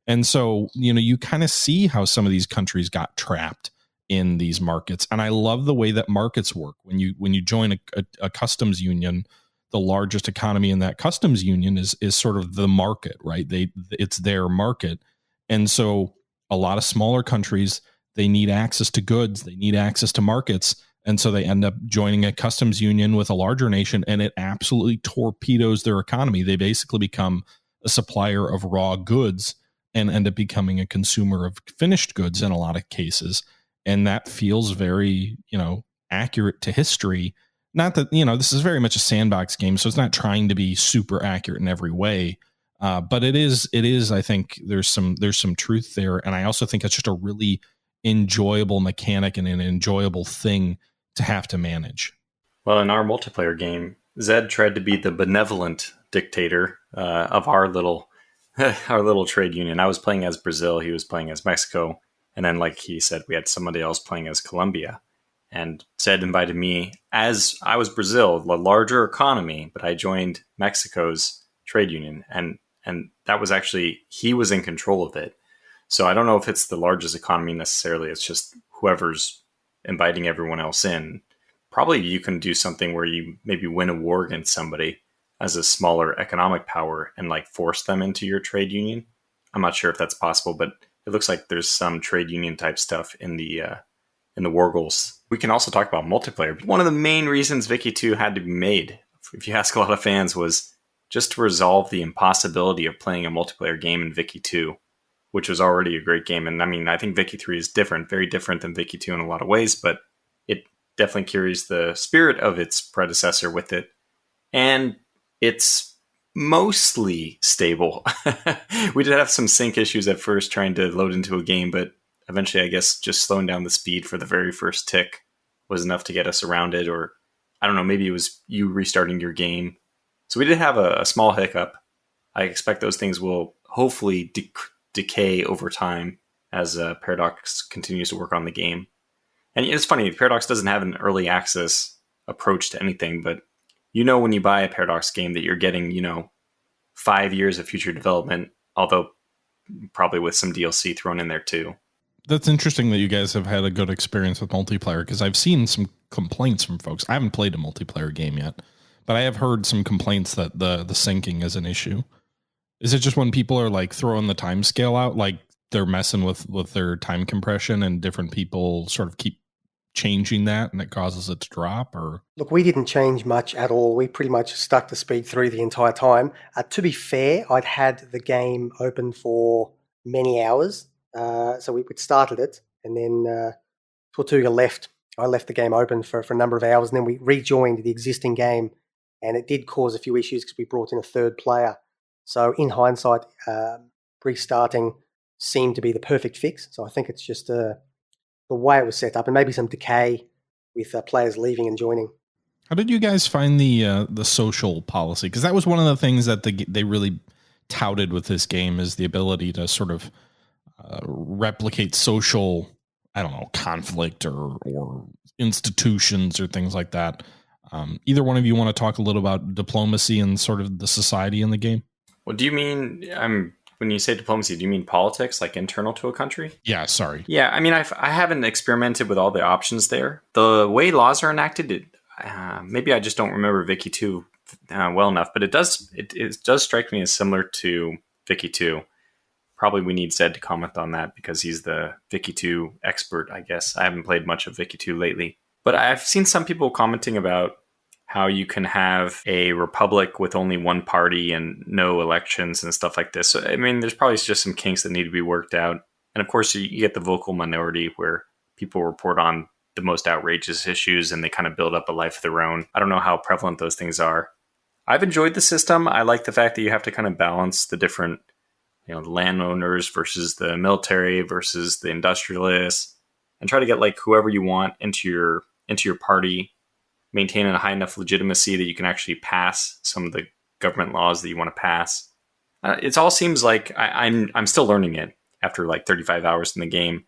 And so, you kind of see how some of these countries got trapped in these markets. And I love the way that markets work. When you join a customs union, the largest economy in that customs union is sort of the market, right? It's their market. And so a lot of smaller countries, they need access to goods, they need access to markets. And so they end up joining a customs union with a larger nation, and it absolutely torpedoes their economy. They basically become a supplier of raw goods and end up becoming a consumer of finished goods in a lot of cases. And that feels very, accurate to history. Not that, this is very much a sandbox game, so it's not trying to be super accurate in every way. But it is, I think there's some truth there. And I also think it's just a really enjoyable mechanic and an enjoyable thing to have to manage. Well, in our multiplayer game, Zed tried to be the benevolent dictator of our little trade union. I was playing as Brazil, he was playing as Mexico, and then, like he said, we had somebody else playing as Colombia. And Zed invited me, as I was Brazil, the larger economy, but I joined Mexico's trade union, and that was actually, he was in control of it. So I don't know if it's the largest economy necessarily. It's just whoever's inviting everyone else in. Probably you can do something where you maybe win a war against somebody as a smaller economic power and like force them into your trade union. I'm not sure if that's possible, but it looks like there's some trade union type stuff in the war goals. We can also talk about multiplayer. One of the main reasons Vicky 2 had to be made, if you ask a lot of fans, was just to resolve the impossibility of playing a multiplayer game in Vicky 2, which was already a great game. And I mean, I think Vicky 3 is different, very different than Vicky 2 in a lot of ways, but it definitely carries the spirit of its predecessor with it. And it's mostly stable. We did have some sync issues at first trying to load into a game, but eventually I guess just slowing down the speed for the very first tick was enough to get us around it. Or I don't know, maybe it was you restarting your game. So we did have a small hiccup. I expect those things will hopefully decay over time as Paradox continues to work on the game. And it's funny, Paradox doesn't have an early access approach to anything, but when you buy a Paradox game that you're getting, 5 years of future development, although probably with some DLC thrown in there too. That's interesting that you guys have had a good experience with multiplayer, because I've seen some complaints from folks. I haven't played a multiplayer game yet, but I have heard some complaints that the syncing is an issue. Is it just when people are like throwing the time scale out, like they're messing with their time compression and different people sort of keep changing that and it causes it to drop? Or Look, we didn't change much at all. We pretty much stuck to speed through the entire time. To be fair, I'd had the game open for many hours. So we started it, and then Tortuga left. I left the game open for a number of hours, and then we rejoined the existing game, and it did cause a few issues because we brought in a third player. So in hindsight, restarting seemed to be the perfect fix. So I think it's just the way it was set up, and maybe some decay with players leaving and joining. How did you guys find the social policy? Because that was one of the things that they really touted with this game, is the ability to sort of replicate social, I don't know, conflict or institutions or things like that. Either one of you want to talk a little about diplomacy and sort of the society in the game? Well, do you mean, when you say diplomacy, do you mean politics, like internal to a country? Yeah, sorry. Yeah, I mean, I haven't experimented with all the options there. The way laws are enacted, maybe I just don't remember Vicky 2 well enough, but it does strike me as similar to Vicky 2. Probably we need Zed to comment on that because he's the Vicky 2 expert, I guess. I haven't played much of Vicky 2 lately. But I've seen some people commenting about how you can have a republic with only one party and no elections and stuff like this. So, I mean, there's probably just some kinks that need to be worked out. And of course, you get the vocal minority where people report on the most outrageous issues and they kind of build up a life of their own. I don't know how prevalent those things are. I've enjoyed the system. I like the fact that you have to kind of balance the different, the landowners versus the military versus the industrialists, and try to get like whoever you want into your party, maintain a high enough legitimacy that you can actually pass some of the government laws that you want to pass. It all seems like I'm still learning it after like 35 hours in the game,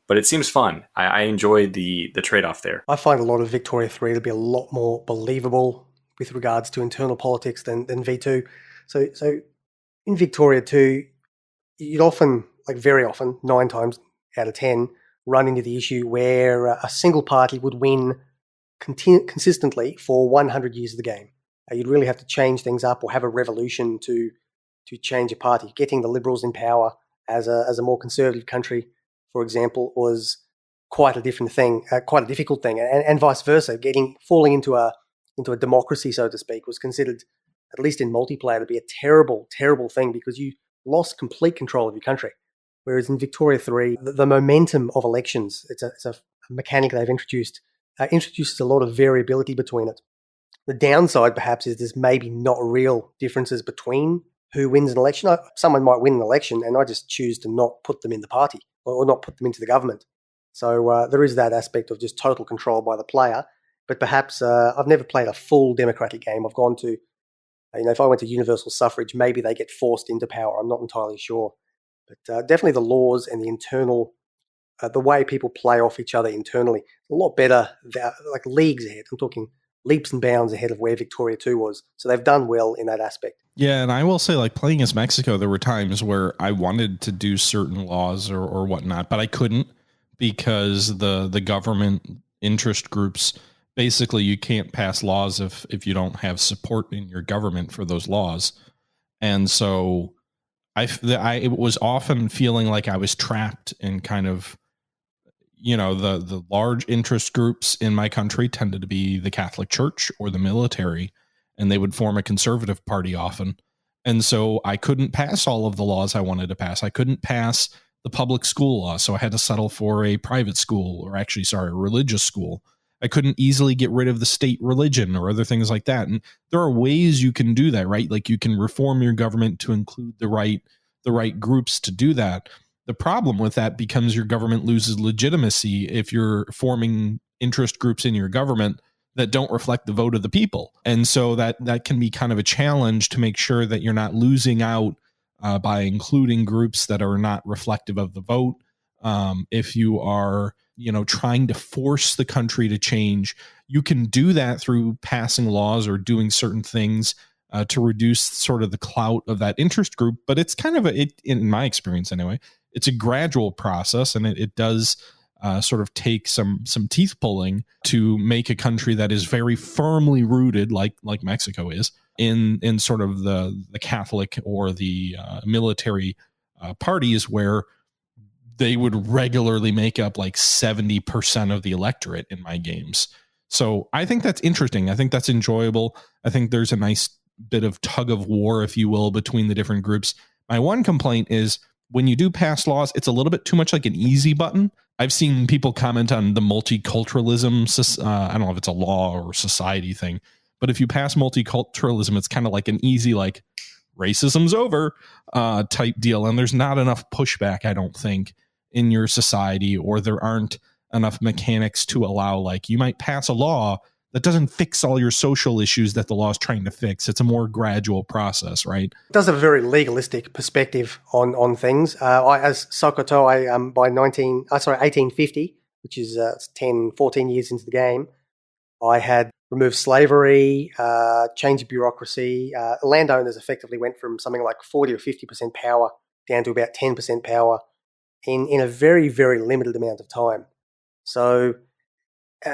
but it seems fun. I enjoy the trade-off there. I find a lot of Victoria 3 to be a lot more believable with regards to internal politics than V2. So in Victoria 2, you'd often, like very often, 9 times out of 10, run into the issue where a single party would win consistently for 100 years of the game. You'd really have to change things up or have a revolution to change a party. Getting the Liberals in power as a more conservative country for example, was quite a different thing, quite a difficult thing, and vice versa. Falling into a democracy, so to speak, was considered, at least in multiplayer, to be a terrible, terrible thing because you lost complete control of your country. Whereas in Victoria 3, the momentum of elections, it's a mechanic they've introduces a lot of variability between it. The downside, perhaps, is there's maybe not real differences between who wins an election. Someone might win an election, and I just choose to not put them in the party or not put them into the government. So there is that aspect of just total control by the player. But perhaps I've never played a full democratic game. I've gone to, if I went to universal suffrage, maybe they get forced into power. I'm not entirely sure. But definitely the laws and the internal, the way people play off each other internally, a lot better, like leagues ahead. I'm talking leaps and bounds ahead of where Victoria 2 was. So they've done well in that aspect. Yeah, and I will say, like, playing as Mexico, there were times where I wanted to do certain laws or whatnot, but I couldn't because the government interest groups, basically you can't pass laws if you don't have support in your government for those laws. And so I was often feeling like I was trapped in kind of, the large interest groups in my country tended to be the Catholic Church or the military, and they would form a conservative party often. And so I couldn't pass all of the laws I wanted to pass. I couldn't pass the public school law, so I had to settle for a private school, or actually, sorry, a religious school. I couldn't easily get rid of the state religion or other things like that. And there are ways you can do that, right? Like you can reform your government to include the right groups to do that. The problem with that becomes your government loses legitimacy if you're forming interest groups in your government that don't reflect the vote of the people. And so that can be kind of a challenge to make sure that you're not losing out by including groups that are not reflective of the vote. If you are, trying to force the country to change, you can do that through passing laws or doing certain things to reduce sort of the clout of that interest group. But it's kind of in my experience anyway, it's a gradual process, and it does sort of take some teeth pulling to make a country that is very firmly rooted, like Mexico is, in sort of the Catholic or the military parties, where they would regularly make up like 70% of the electorate in my games. So I think that's interesting. I think that's enjoyable. I think there's a nice bit of tug of war, if you will, between the different groups. My one complaint is when you do pass laws, it's a little bit too much like an easy button. I've seen people comment on the multiculturalism. I don't know if it's a law or society thing, but if you pass multiculturalism, it's kind of like an easy, like, racism's over type deal. And there's not enough pushback, I don't think, in your society, or there aren't enough mechanics to allow, like, you might pass a law that doesn't fix all your social issues that the law is trying to fix. It's a more gradual process, right? It does have a very legalistic perspective on things. As Sokoto, by 1850, which is 10, 14 years into the game, I had removed slavery, changed bureaucracy. Landowners effectively went from something like 40 or 50% power down to about 10% power in a very, very limited amount of time. So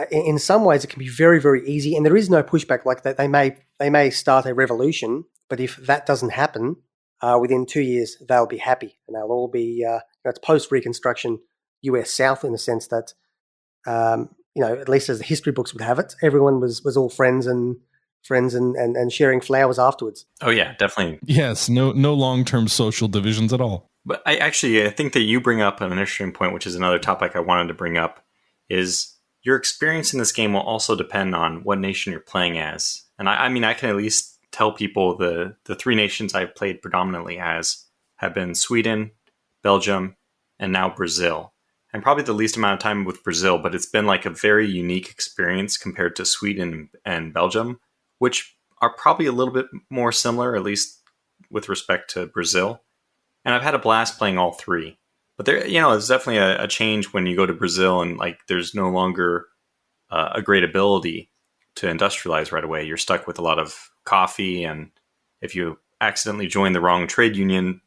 in some ways, it can be very, very easy, and there is no pushback. Like that, they may start a revolution, but if that doesn't happen within 2 years, they'll be happy, and they'll all be. It's post-Reconstruction U.S. South in the sense that, at least as the history books would have it, everyone was all friends and sharing flowers afterwards. Oh yeah, definitely. Yes, no long-term social divisions at all. But I think that you bring up an interesting point, which is another topic I wanted to bring up, is your experience in this game will also depend on what nation you're playing as. And I mean, I can at least tell people the three nations I've played predominantly as have been Sweden, Belgium, and now Brazil. And probably the least amount of time with Brazil, but it's been like a very unique experience compared to Sweden and Belgium, which are probably a little bit more similar, at least with respect to Brazil. And I've had a blast playing all three. But there, it's definitely a change when you go to Brazil and like there's no longer a great ability to industrialize right away. You're stuck with a lot of coffee, and if you accidentally join the wrong trade union,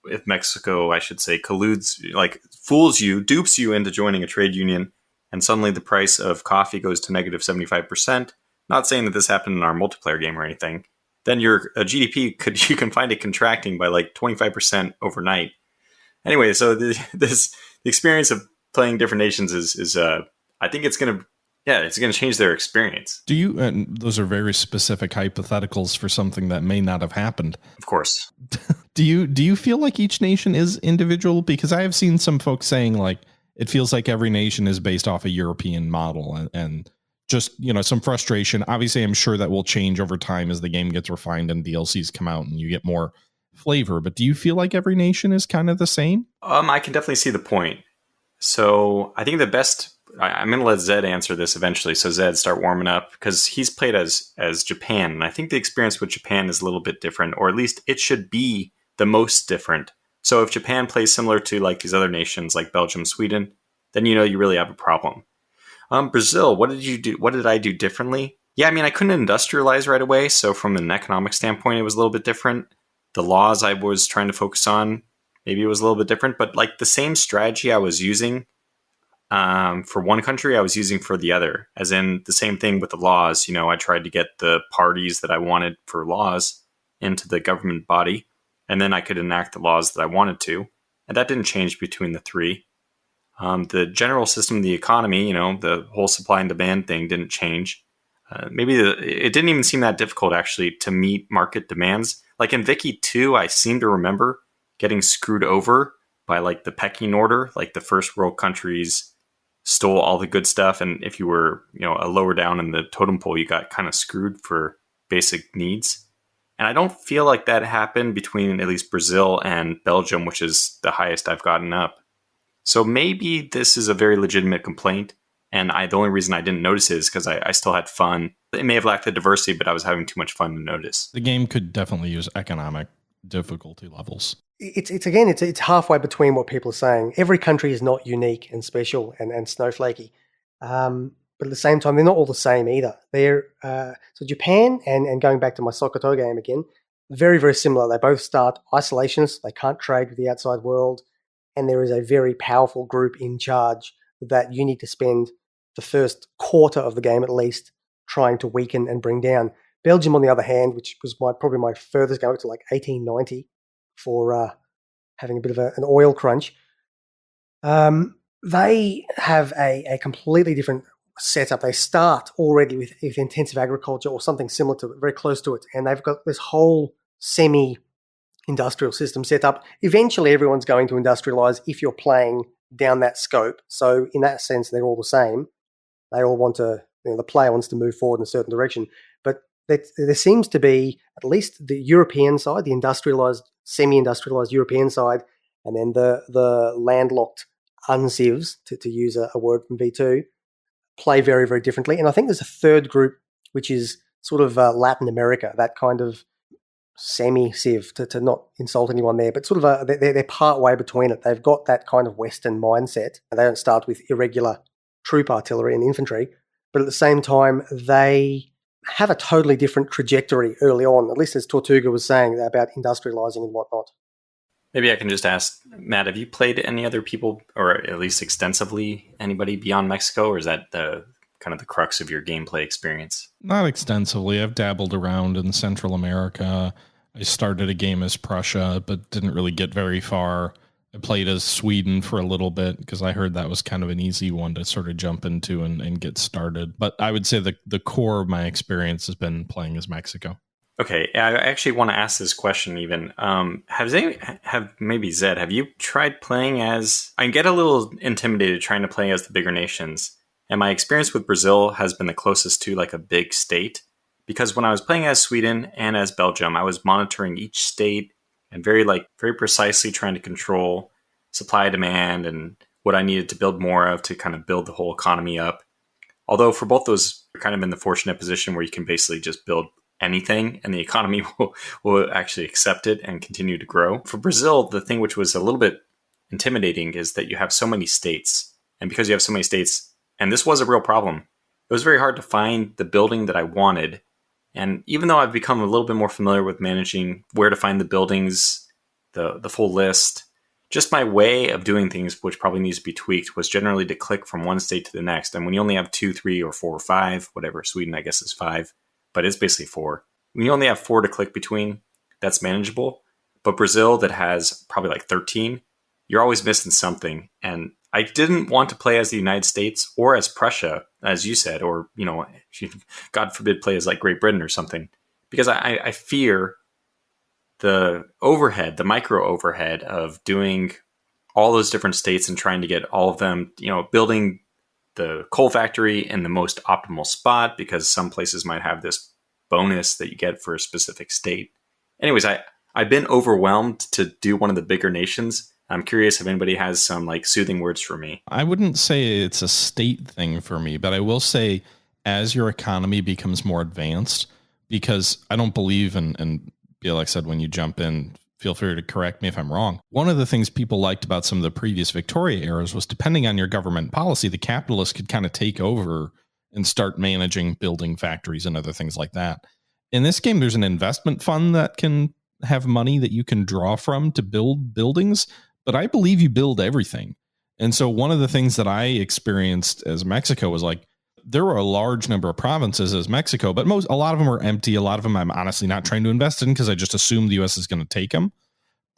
if Mexico, I should say, fools you, dupes you into joining a trade union, and suddenly the price of coffee goes to negative 75%. Not saying that this happened in our multiplayer game or anything. Then your GDP you can find it contracting by like 25% overnight. Anyway, so this the experience of playing different nations is I think it's going to change their experience. Do you, and those are very specific hypotheticals for something that may not have happened. Of course. Do you feel like each nation is individual? Because I have seen some folks saying like, it feels like every nation is based off a European model and just, some frustration. Obviously, I'm sure that will change over time as the game gets refined and DLCs come out and you get more flavor. But do you feel like every nation is kind of the same? I can definitely see the point. So I think the best, I'm going to let Zed answer this eventually. So Zed, start warming up because he's played as Japan. And I think the experience with Japan is a little bit different, or at least it should be the most different. So if Japan plays similar to like these other nations like Belgium, Sweden, then you really have a problem. Brazil, what did you do? What did I do differently? Yeah, I mean, I couldn't industrialize right away. So from an economic standpoint, it was a little bit different. The laws I was trying to focus on, maybe it was a little bit different, but like the same strategy I was using for one country, I was using for the other. As in the same thing with the laws. I tried to get the parties that I wanted for laws into the government body, and then I could enact the laws that I wanted to. And that didn't change between the three. The general system of the economy, the whole supply and demand thing didn't change. It didn't even seem that difficult actually to meet market demands. Like in Vicky 2, I seem to remember getting screwed over by like the pecking order, like the first world countries stole all the good stuff. And if you were, a lower down in the totem pole, you got kind of screwed for basic needs. And I don't feel like that happened between at least Brazil and Belgium, which is the highest I've gotten up. So maybe this is a very legitimate complaint. And the only reason I didn't notice it is because I still had fun. It may have lacked the diversity, but I was having too much fun to notice. The game could definitely use economic difficulty levels. It's halfway between what people are saying. Every country is not unique and special and snowflakey. But at the same time, they're not all the same either. So Japan, and going back to my Sokoto game again, very, very similar. They both start isolationist. They can't trade with the outside world. And there is a very powerful group in charge that you need to spend the first quarter of the game at least trying to weaken and bring down. Belgium, on the other hand, which was probably my furthest going to like 1890 for having a bit of an oil crunch, they have a completely different setup. They start already with intensive agriculture or something similar to it, very close to it, and they've got this whole semi-industrial system set up. Eventually, everyone's going to industrialize if you're playing down that scope. So in that sense, they're all the same. They all want to, the player wants to move forward in a certain direction. But there seems to be at least the European side, the industrialized, semi-industrialized European side, and then the landlocked uncivs, to use a word from V2, play very, very differently. And I think there's a third group, which is sort of Latin America, that kind of semi-civ, to not insult anyone there, but sort of they're part way between it. They've got that kind of Western mindset. They don't start with irregular troop artillery and infantry, but at the same time, they have a totally different trajectory early on, at least as Tortuga was saying about industrializing and whatnot. Maybe I can just ask, Matt, have you played any other people, or at least extensively anybody beyond Mexico, or is that the kind of the crux of your gameplay experience? Not extensively. I've dabbled around in Central America. I started a game as Prussia, but didn't really get very far. I played as Sweden for a little bit because I heard that was kind of an easy one to sort of jump into and get started. But I would say the core of my experience has been playing as Mexico. Okay, I actually want to ask this question even. Maybe Zed, have you tried playing as... I get a little intimidated trying to play as the bigger nations. And my experience with Brazil has been the closest to like a big state. Because when I was playing as Sweden and as Belgium, I was monitoring each state and very precisely trying to control supply demand and what I needed to build more of to kind of build the whole economy up. Although for both those, you're kind of in the fortunate position where you can basically just build anything and the economy will actually accept it and continue to grow. For Brazil, the thing which was a little bit intimidating is that you have so many states. And because you have so many states, and this was a real problem, it was very hard to find the building that I wanted. And even though I've become a little bit more familiar with managing where to find the buildings, the full list, just my way of doing things, which probably needs to be tweaked, was generally to click from one state to the next. And when you only have 2, 3, or 4, or 5, whatever, Sweden I guess is 5, but it's basically 4. When you only have 4 to click between, that's manageable. But Brazil, that has probably like 13, you're always missing something. And I didn't want to play as the United States or as Prussia, as you said, or, God forbid, play as like Great Britain or something, because I fear the overhead, the micro overhead of doing all those different states and trying to get all of them, building the coal factory in the most optimal spot, because some places might have this bonus that you get for a specific state. Anyways, I've been overwhelmed to do one of the bigger nations. I'm curious if anybody has some like soothing words for me. I wouldn't say it's a state thing for me, but I will say as your economy becomes more advanced, because I don't believe in BLXZ, when you jump in, feel free to correct me if I'm wrong. One of the things people liked about some of the previous Victoria eras was, depending on your government policy, the capitalists could kind of take over and start managing building factories and other things like that. In this game, there's an investment fund that can have money that you can draw from to build buildings, but I believe you build everything. And so one of the things that I experienced as Mexico was like, there were a large number of provinces as Mexico, but a lot of them are empty. A lot of them I'm honestly not trying to invest in because I just assume the US is going to take them.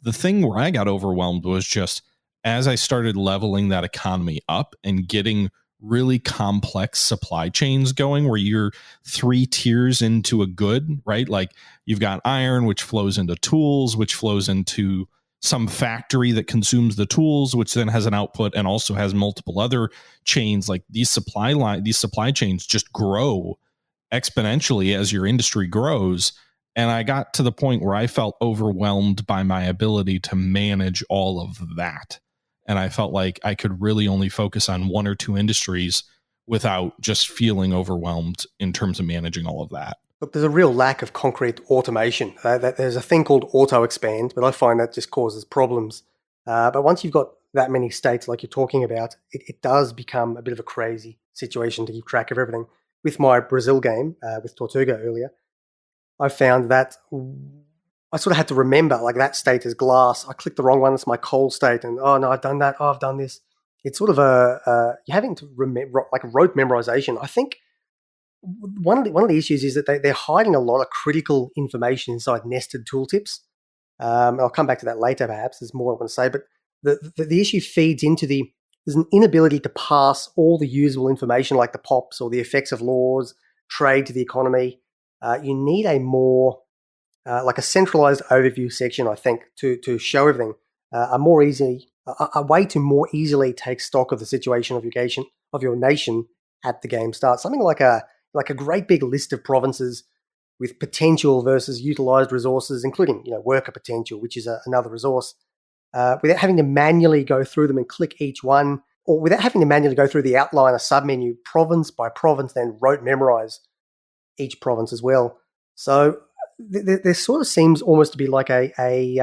The thing where I got overwhelmed was just as I started leveling that economy up and getting really complex supply chains going, where you're 3 tiers into a good, right? Like you've got iron, which flows into tools, which flows into some factory that consumes the tools, which then has an output and also has multiple other chains. Like these supply chains just grow exponentially as your industry grows. And I got to the point where I felt overwhelmed by my ability to manage all of that. And I felt like I could really only focus on 1 or 2 industries without just feeling overwhelmed in terms of managing all of that. Look, there's a real lack of concrete automation. There's a thing called auto-expand, but I find that just causes problems. But once you've got that many states like you're talking about, it does become a bit of a crazy situation to keep track of everything. With my Brazil game, with Tortuga earlier, I found that I sort of had to remember, like, that state is glass. I clicked the wrong one. It's my coal state. And, oh, no, I've done that. Oh, I've done this. It's sort of you're having to remember, like rote memorization. I think one of the issues is that they're hiding a lot of critical information inside nested tooltips. And I'll come back to that later, perhaps. There's more I want to say. But the issue feeds into there's an inability to pass all the usable information, like the POPs or the effects of laws, trade to the economy. You need a more like a centralized overview section, I think, to show everything. A way to more easily take stock of the situation of your nation at the game start. Something like a great big list of provinces with potential versus utilized resources, including worker potential, which is another resource, without having to manually go through them and click each one, or without having to manually go through the outline, a submenu, province by province, then rote memorize each province as well. So there sort of seems almost to be like a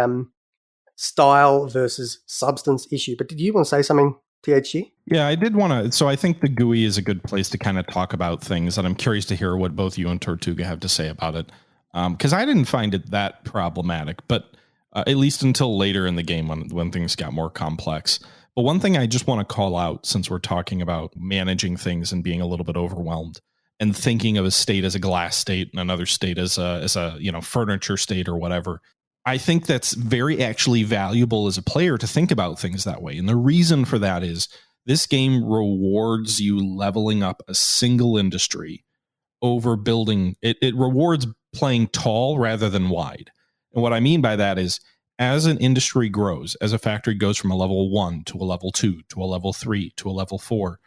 style versus substance issue. But did you want to say something, THG? Yeah, I did want to. So I think the GUI is a good place to kind of talk about things, and I'm curious to hear what both you and Tortuga have to say about it. Because I didn't find it that problematic, but at least until later in the game when things got more complex. But one thing I just want to call out, since we're talking about managing things and being a little bit overwhelmed, and thinking of a state as a glass state and another state as a furniture state or whatever. I think that's very actually valuable as a player to think about things that way. And the reason for that is this game rewards you leveling up a single industry over building. It rewards playing tall rather than wide. And what I mean by that is, as an industry grows, as a factory goes from a level 1 to a level 2 to a level 3 to a level 4,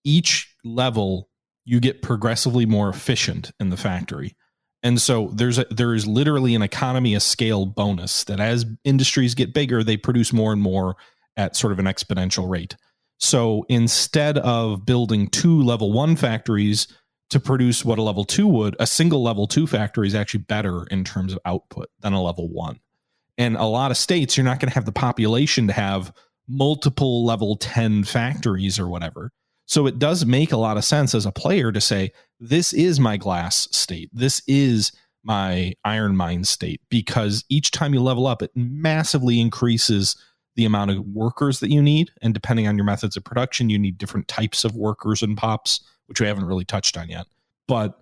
each level you get progressively more efficient in the factory. And so there is literally an economy of scale bonus that as industries get bigger, they produce more and more at sort of an exponential rate. So instead of building 2 level 1 factories to produce what a level 2 would, a single level 2 factory is actually better in terms of output than a level 1. And a lot of states, you're not going to have the population to have multiple level 10 factories or whatever. So it does make a lot of sense as a player to say, this is my glass state. This is my iron mine state, because each time you level up, it massively increases the amount of workers that you need. And depending on your methods of production, you need different types of workers and pops, which we haven't really touched on yet. But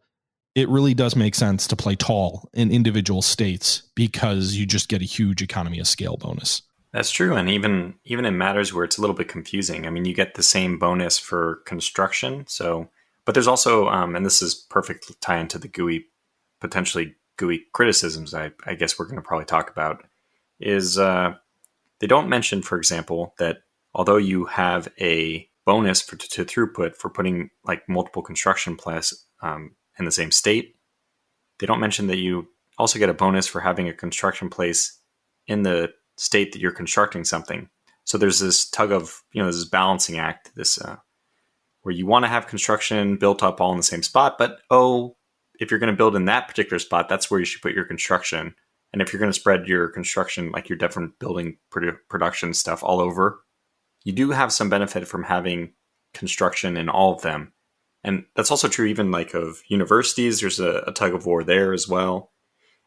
it really does make sense to play tall in individual states because you just get a huge economy of scale bonus. That's true, and even in matters where it's a little bit confusing. I mean, you get the same bonus for construction. So, but there's also, and this is perfect tie into the GUI, potentially GUI criticisms. I guess we're going to probably talk about is they don't mention, for example, that although you have a bonus to throughput for putting like multiple construction places in the same state, they don't mention that you also get a bonus for having a construction place in the state that you're constructing something. So there's this tug of, this balancing act, this where you want to have construction built up all in the same spot, but if you're going to build in that particular spot, that's where you should put your construction. And if you're going to spread your construction, like your different building production stuff all over, you do have some benefit from having construction in all of them. And that's also true even like of universities. There's a tug of war there as well.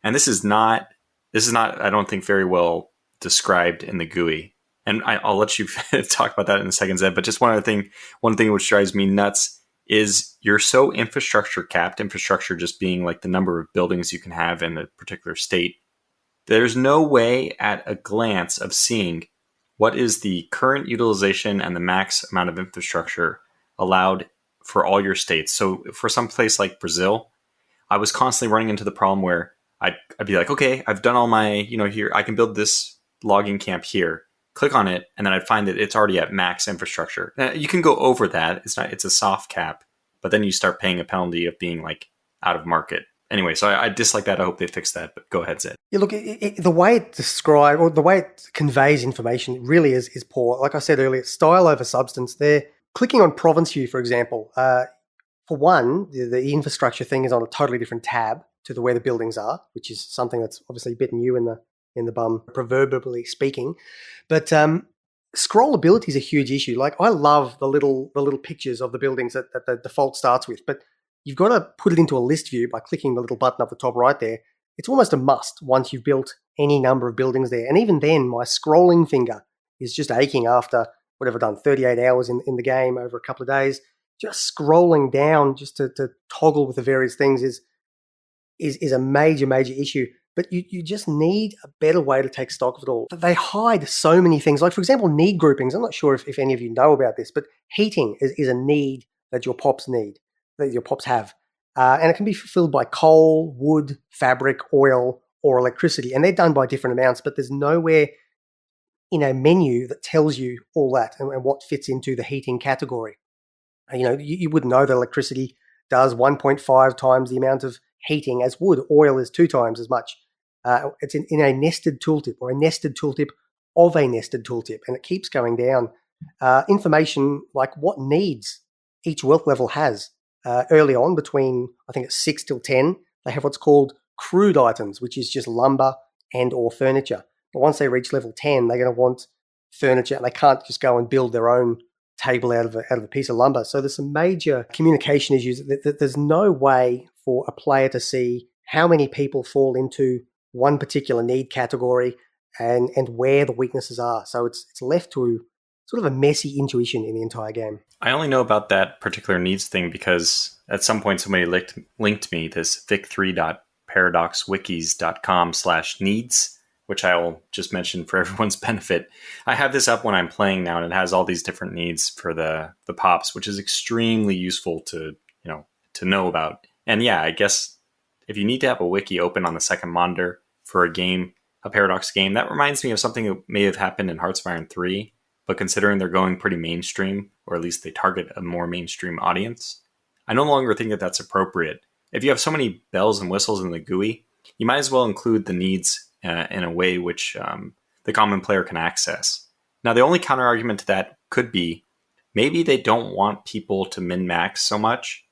And this is not, I don't think, very well described in the GUI. And I'll let you talk about that in a second, Zed. But just one thing which drives me nuts is you're so infrastructure capped, infrastructure just being like the number of buildings you can have in a particular state. There's no way at a glance of seeing what is the current utilization and the max amount of infrastructure allowed for all your states. So for some place like Brazil, I was constantly running into the problem where I'd be like, okay, I've done all my, here, I can build this logging camp here. Click on it, and then I'd find that it's already at max infrastructure. Now, you can go over that. It's a soft cap, but then you start paying a penalty of being like out of market. Anyway, so I dislike that. I hope they fix that, but go ahead, Zed. Yeah, look, the way it describes or the way it conveys information really is poor. Like I said earlier, style over substance. They're clicking on province view, for example. For one, the infrastructure thing is on a totally different tab to where the buildings are, which is something that's obviously bitten you in the bum, proverbially speaking. But scrollability is a huge issue. Like, I love the little pictures of the buildings that the default starts with, but you've got to put it into a list view by clicking the little button up the top right there. It's almost a must once you've built any number of buildings there. And even then, my scrolling finger is just aching after whatever I've done, 38 hours in the game over a couple of days. Just scrolling down just to toggle with the various things is a major issue. But you just need a better way to take stock of it all. They hide so many things. Like, for example, need groupings. I'm not sure if any of you know about this, but heating is a need that your pops have. And it can be fulfilled by coal, wood, fabric, oil, or electricity. And they're done by different amounts, but there's nowhere in a menu that tells you all that and what fits into the heating category. You would know that electricity does 1.5 times the amount of heating as wood. Oil is 2 times as much. It's in a nested tooltip, or a nested tooltip of a nested tooltip, and it keeps going down. Information like what needs each wealth level has. Early on, between I think it's 6 till 10, they have what's called crude items, which is just lumber and or furniture. But once they reach level 10, they're going to want furniture, and they can't just go and build their own table out of a piece of lumber. So there's some major communication issues. There's no way for a player to see how many people fall into one particular need category and where the weaknesses are. So it's left to sort of a messy intuition in the entire game. I only know about that particular needs thing because at some point somebody linked me this vic3.paradoxwikis.com/needs, which I will just mention for everyone's benefit. I have this up when I'm playing now, and it has all these different needs for the pops, which is extremely useful to know about. And yeah, I guess if you need to have a wiki open on the second monitor for a Paradox game, that reminds me of something that may have happened in Hearts of Iron 3, but considering they're going pretty mainstream, or at least they target a more mainstream audience, I no longer think that that's appropriate. If you have so many bells and whistles in the GUI, you might as well include the needs in a way which the common player can access. Now, the only counter argument to that could be maybe they don't want people to min-max so much.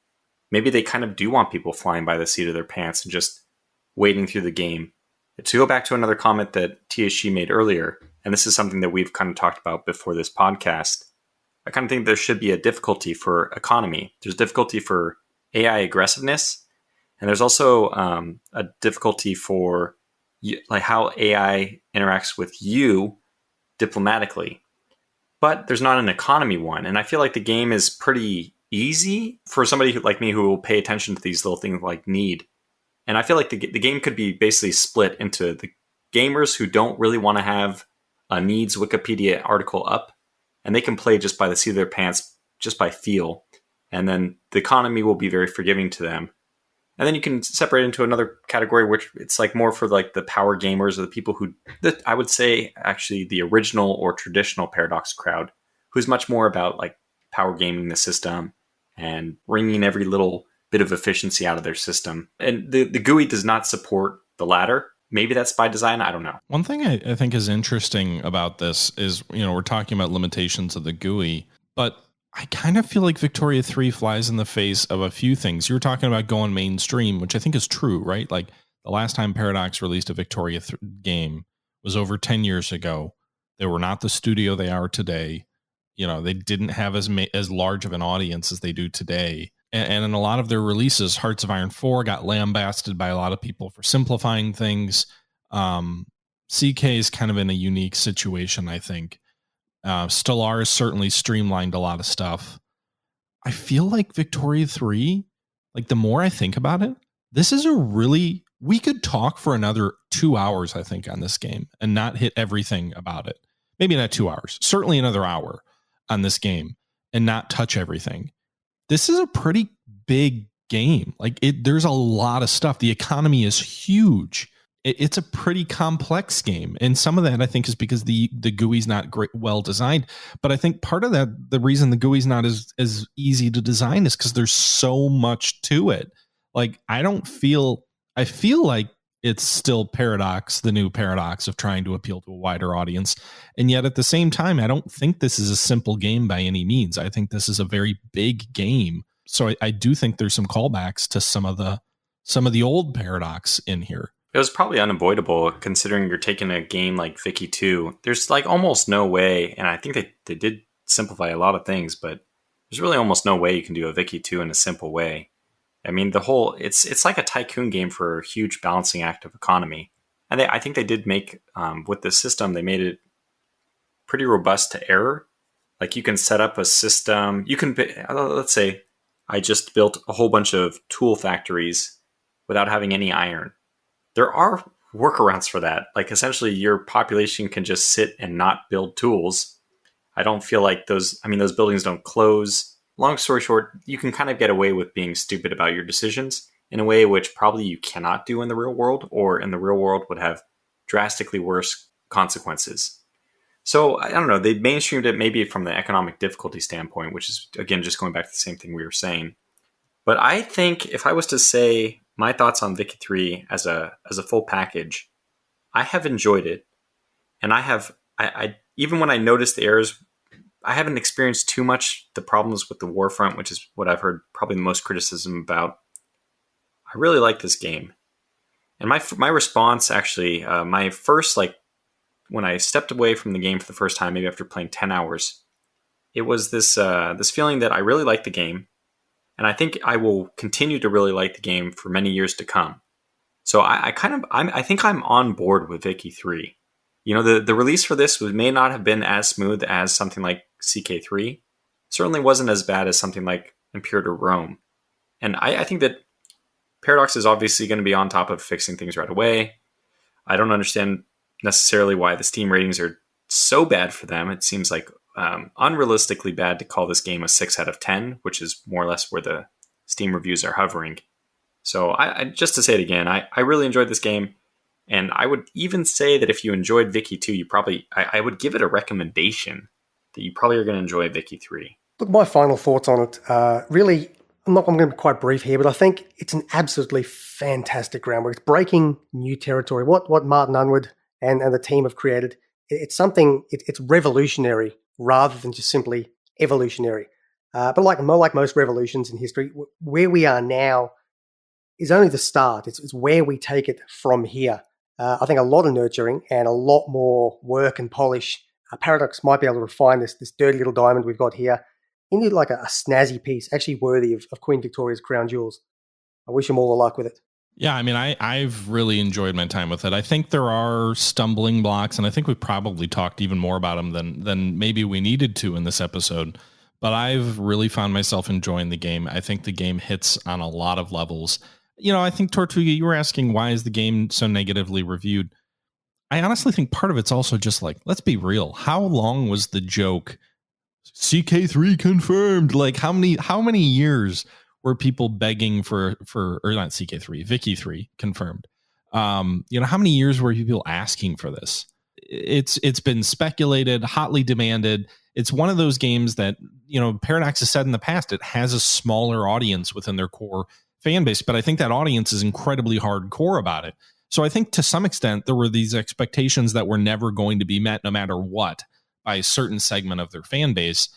Maybe they kind of do want people flying by the seat of their pants and just wading through the game. To go back to another comment that TSG made earlier, and this is something that we've kind of talked about before this podcast, I kind of think there should be a difficulty for economy. There's difficulty for AI aggressiveness, and there's also a difficulty for like how AI interacts with you diplomatically. But there's not an economy one, and I feel like the game is pretty easy for somebody like me who will pay attention to these little things like need. And I feel like the game could be basically split into the gamers who don't really want to have needs Wikipedia article up, and they can play just by the seat of their pants, just by feel. And then the economy will be very forgiving to them. And then you can separate into another category, which it's like more for like the power gamers or the people who, I would say actually the original or traditional Paradox crowd, who's much more about like power gaming the system and wringing every little bit of efficiency out of their system. And the GUI does not support the latter. Maybe that's by design. I don't know. One thing I think is interesting about this is, we're talking about limitations of the GUI, but I kind of feel like Victoria 3 flies in the face of a few things. You were talking about going mainstream, which I think is true, right? Like the last time Paradox released a Victoria game was over 10 years ago. They were not the studio they are today. They didn't have as large of an audience as they do today. And in a lot of their releases, Hearts of Iron 4 got lambasted by a lot of people for simplifying things. CK is kind of in a unique situation, I think. Stellaris certainly streamlined a lot of stuff. I feel like Victoria 3, like the more I think about it, this is we could talk for another 2 hours, I think, on this game and not hit everything about it. Maybe not 2 hours, certainly another hour on this game and not touch everything. This is a pretty big game. Like there's a lot of stuff. The economy is huge. It's a pretty complex game. And some of that I think is because the GUI's not well designed. But I think part of that, the reason the GUI's not as easy to design is because there's so much to it. Like I feel like it's still Paradox, the new Paradox of trying to appeal to a wider audience. And yet at the same time, I don't think this is a simple game by any means. I think this is a very big game. So I do think there's some callbacks to some of the old Paradox in here. It was probably unavoidable considering you're taking a game like Vicky 2. There's like almost no way, and I think they did simplify a lot of things, but there's really almost no way you can do a Vicky 2 in a simple way. I mean, it's like a tycoon game for a huge balancing act of economy. And I think they did make, with the system, they made it pretty robust to error. Like you can set up a system, let's say I just built a whole bunch of tool factories without having any iron. There are workarounds for that. Like essentially your population can just sit and not build tools. I don't feel like those buildings don't close. Long story short, you can kind of get away with being stupid about your decisions in a way which probably you cannot do in the real world, or in the real world would have drastically worse consequences. So I don't know, they mainstreamed it maybe from the economic difficulty standpoint, which is, again, just going back to the same thing we were saying. But I think if I was to say my thoughts on Vicky 3 as a full package, I have enjoyed it. And I even when I noticed the errors, I haven't experienced too much the problems with the Warfront, which is what I've heard probably the most criticism about. I really like this game. And my response, actually, my first, when I stepped away from the game for the first time, maybe after playing 10 hours, it was this feeling that I really like the game. And I think I will continue to really like the game for many years to come. So I think I'm on board with Vicky 3. The release for this may not have been as smooth as something like CK3. Certainly wasn't as bad as something like Imperator Rome. And I think that Paradox is obviously going to be on top of fixing things right away. I don't understand necessarily why the Steam ratings are so bad for them. It seems like unrealistically bad to call this game a 6 out of 10, which is more or less where the Steam reviews are hovering. So I just to say it again, I really enjoyed this game. And I would even say that if you enjoyed Vicky 2, I would give it a recommendation that you probably are going to enjoy Vicky 3. Look, my final thoughts on it, really, I'm going to be quite brief here, but I think it's an absolutely fantastic groundwork. It's breaking new territory. What Martin Unwin and the team have created, it's something, it's revolutionary rather than just simply evolutionary. But like most revolutions in history, where we are now is only the start. It's where we take it from here. I think a lot of nurturing and a lot more work and polish. Paradox might be able to refine this dirty little diamond we've got here into like a snazzy piece, actually worthy of Queen Victoria's crown jewels. I wish them all the luck with it. Yeah, I mean, I've really enjoyed my time with it. I think there are stumbling blocks, and I think we probably talked even more about them than maybe we needed to in this episode. But I've really found myself enjoying the game. I think the game hits on a lot of levels. I think, Tortuga, you were asking why is the game so negatively reviewed? I honestly think part of it's also just like, let's be real. How long was the joke CK3 confirmed? Like how many years were people begging for or not CK3, Vicky 3 confirmed? How many years were people asking for this? It's been speculated, hotly demanded. It's one of those games that, Paradox has said in the past, it has a smaller audience within their core fan base, but I think that audience is incredibly hardcore about it. So I think to some extent there were these expectations that were never going to be met no matter what by a certain segment of their fan base.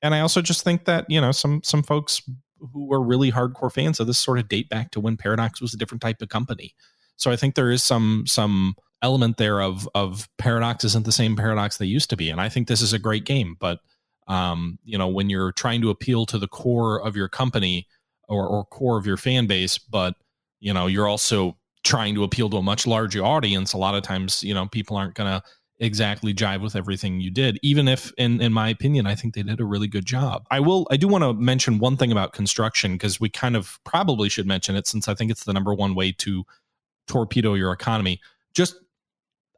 And I also just think that, some folks who are really hardcore fans of this sort of date back to when Paradox was a different type of company. So I think there is some element there of Paradox isn't the same Paradox they used to be. And I think this is a great game, but when you're trying to appeal to the core of your company or core of your fan base, but you're also trying to appeal to a much larger audience, a lot of times, people aren't going to exactly jive with everything you did, even if in my opinion, I think they did a really good job. I do want to mention one thing about construction, because we kind of probably should mention it, since I think it's the number one way to torpedo your economy.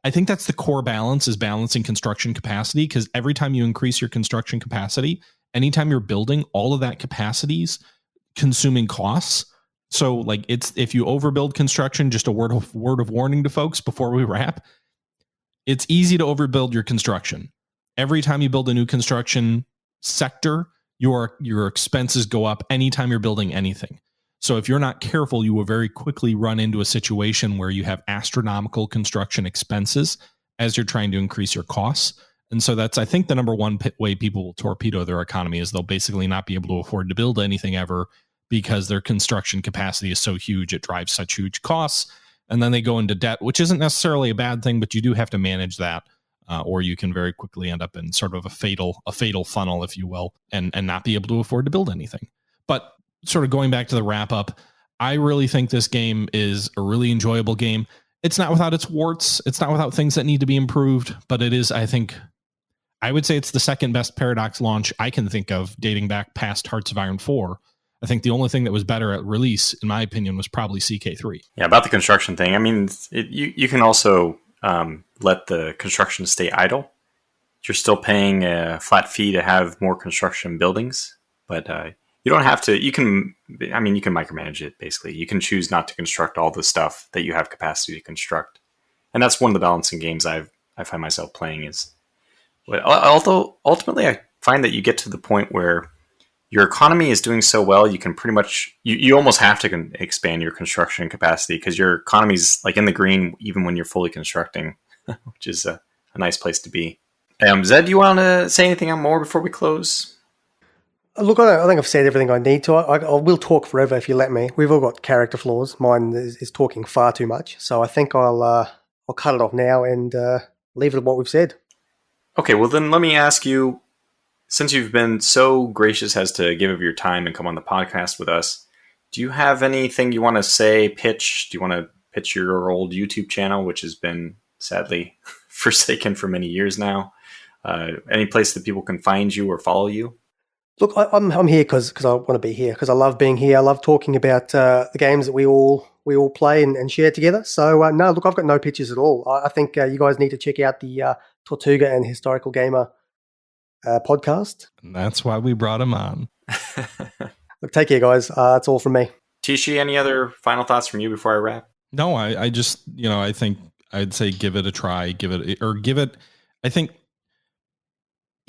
I think that's the core balance, is balancing construction capacity, because every time you increase your construction capacity, anytime you're building, all of that capacity's consuming costs. So like if you overbuild construction, just a word of warning to folks before we wrap, it's easy to overbuild your construction. Every time you build a new construction sector, your expenses go up anytime you're building anything. So if you're not careful, you will very quickly run into a situation where you have astronomical construction expenses as you're trying to increase your costs. And so that's, I think, the number one way people will torpedo their economy, is they'll basically not be able to afford to build anything ever because their construction capacity is so huge, it drives such huge costs. And then they go into debt, which isn't necessarily a bad thing, but you do have to manage that, or you can very quickly end up in sort of a fatal funnel, if you will, and not be able to afford to build anything. But sort of going back to the wrap up, I really think this game is a really enjoyable game. It's not without its warts. It's not without things that need to be improved, but it is, I would say it's the second best Paradox launch I can think of, dating back past Hearts of Iron 4. I think the only thing that was better at release, in my opinion, was probably CK3. Yeah, about the construction thing, I mean, you can also let the construction stay idle. You're still paying a flat fee to have more construction buildings, but you don't have to. You can micromanage it, basically. You can choose not to construct all the stuff that you have capacity to construct. And that's one of the balancing games I find myself playing is. Although ultimately I find that you get to the point where your economy is doing so well, you can pretty much, you almost have to expand your construction capacity, because your economy's like in the green even when you're fully constructing, which is a nice place to be. Zed, do you want to say anything more before we close? Look, I think I've said everything I need to. I will talk forever if you let me. We've all got character flaws. Mine is talking far too much, so I think I'll cut it off now and leave it at what we've said. Okay, well then let me ask you, since you've been so gracious as to give of your time and come on the podcast with us, do you have anything you want to say, pitch? Do you want to pitch your old YouTube channel, which has been sadly forsaken for many years now? Any place that people can find you or follow you? Look, I'm here because I want to be here, because I love being here. I love talking about the games that we all play and share together. So no, look, I've got no pitches at all. I think you guys need to check out the Tortuga and Historical Gamer podcast. And that's why we brought him on. Look, take care, guys. That's all from me. Tishi, any other final thoughts from you before I wrap? No, I just, I think I'd say give it a try. I think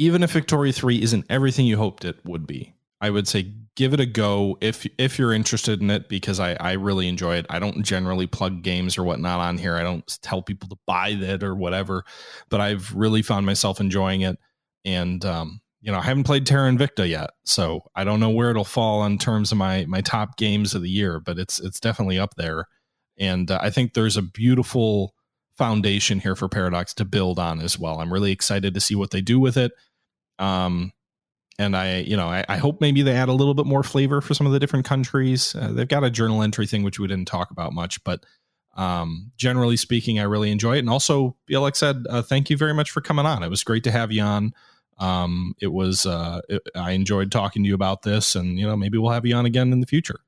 even if Victoria 3 isn't everything you hoped it would be, I would say give it a go if you're interested in it, because I really enjoy it. I don't generally plug games or whatnot on here. I don't tell people to buy that or whatever, but I've really found myself enjoying it. And, I haven't played Terra Invicta yet, so I don't know where it'll fall in terms of my top games of the year, but it's definitely up there. And I think there's a beautiful foundation here for Paradox to build on as well. I'm really excited to see what they do with it. And I hope maybe they add a little bit more flavor for some of the different countries. They've got a journal entry thing, which we didn't talk about much, but generally speaking, I really enjoy it. And also, BLXZ, thank you very much for coming on. It was great to have you on. I enjoyed talking to you about this, and maybe we'll have you on again in the future.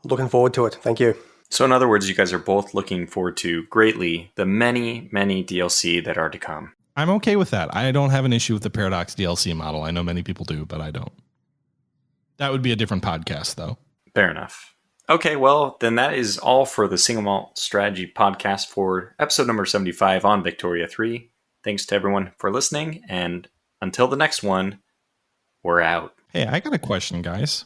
Looking forward to it. Thank you. So in other words, you guys are both looking forward to greatly the many, many DLC that are to come. I'm okay with that. I don't have an issue with the Paradox DLC model. I know many people do, but I don't. That would be a different podcast, though. Fair enough. Okay, well, then that is all for the Single Malt Strategy podcast for episode number 75 on Victoria 3. Thanks to everyone for listening, and until the next one, we're out. Hey, I got a question, guys.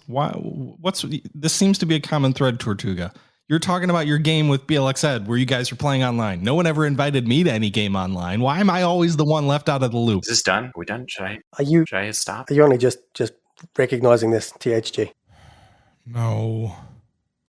This seems to be a common thread, Tortuga. You're talking about your game with BLXZ where you guys are playing online. No one ever invited me to any game online. Why am I always the one left out of the loop? Is this done? Are we done? Should I stop? Are you only just recognizing this, THG? No.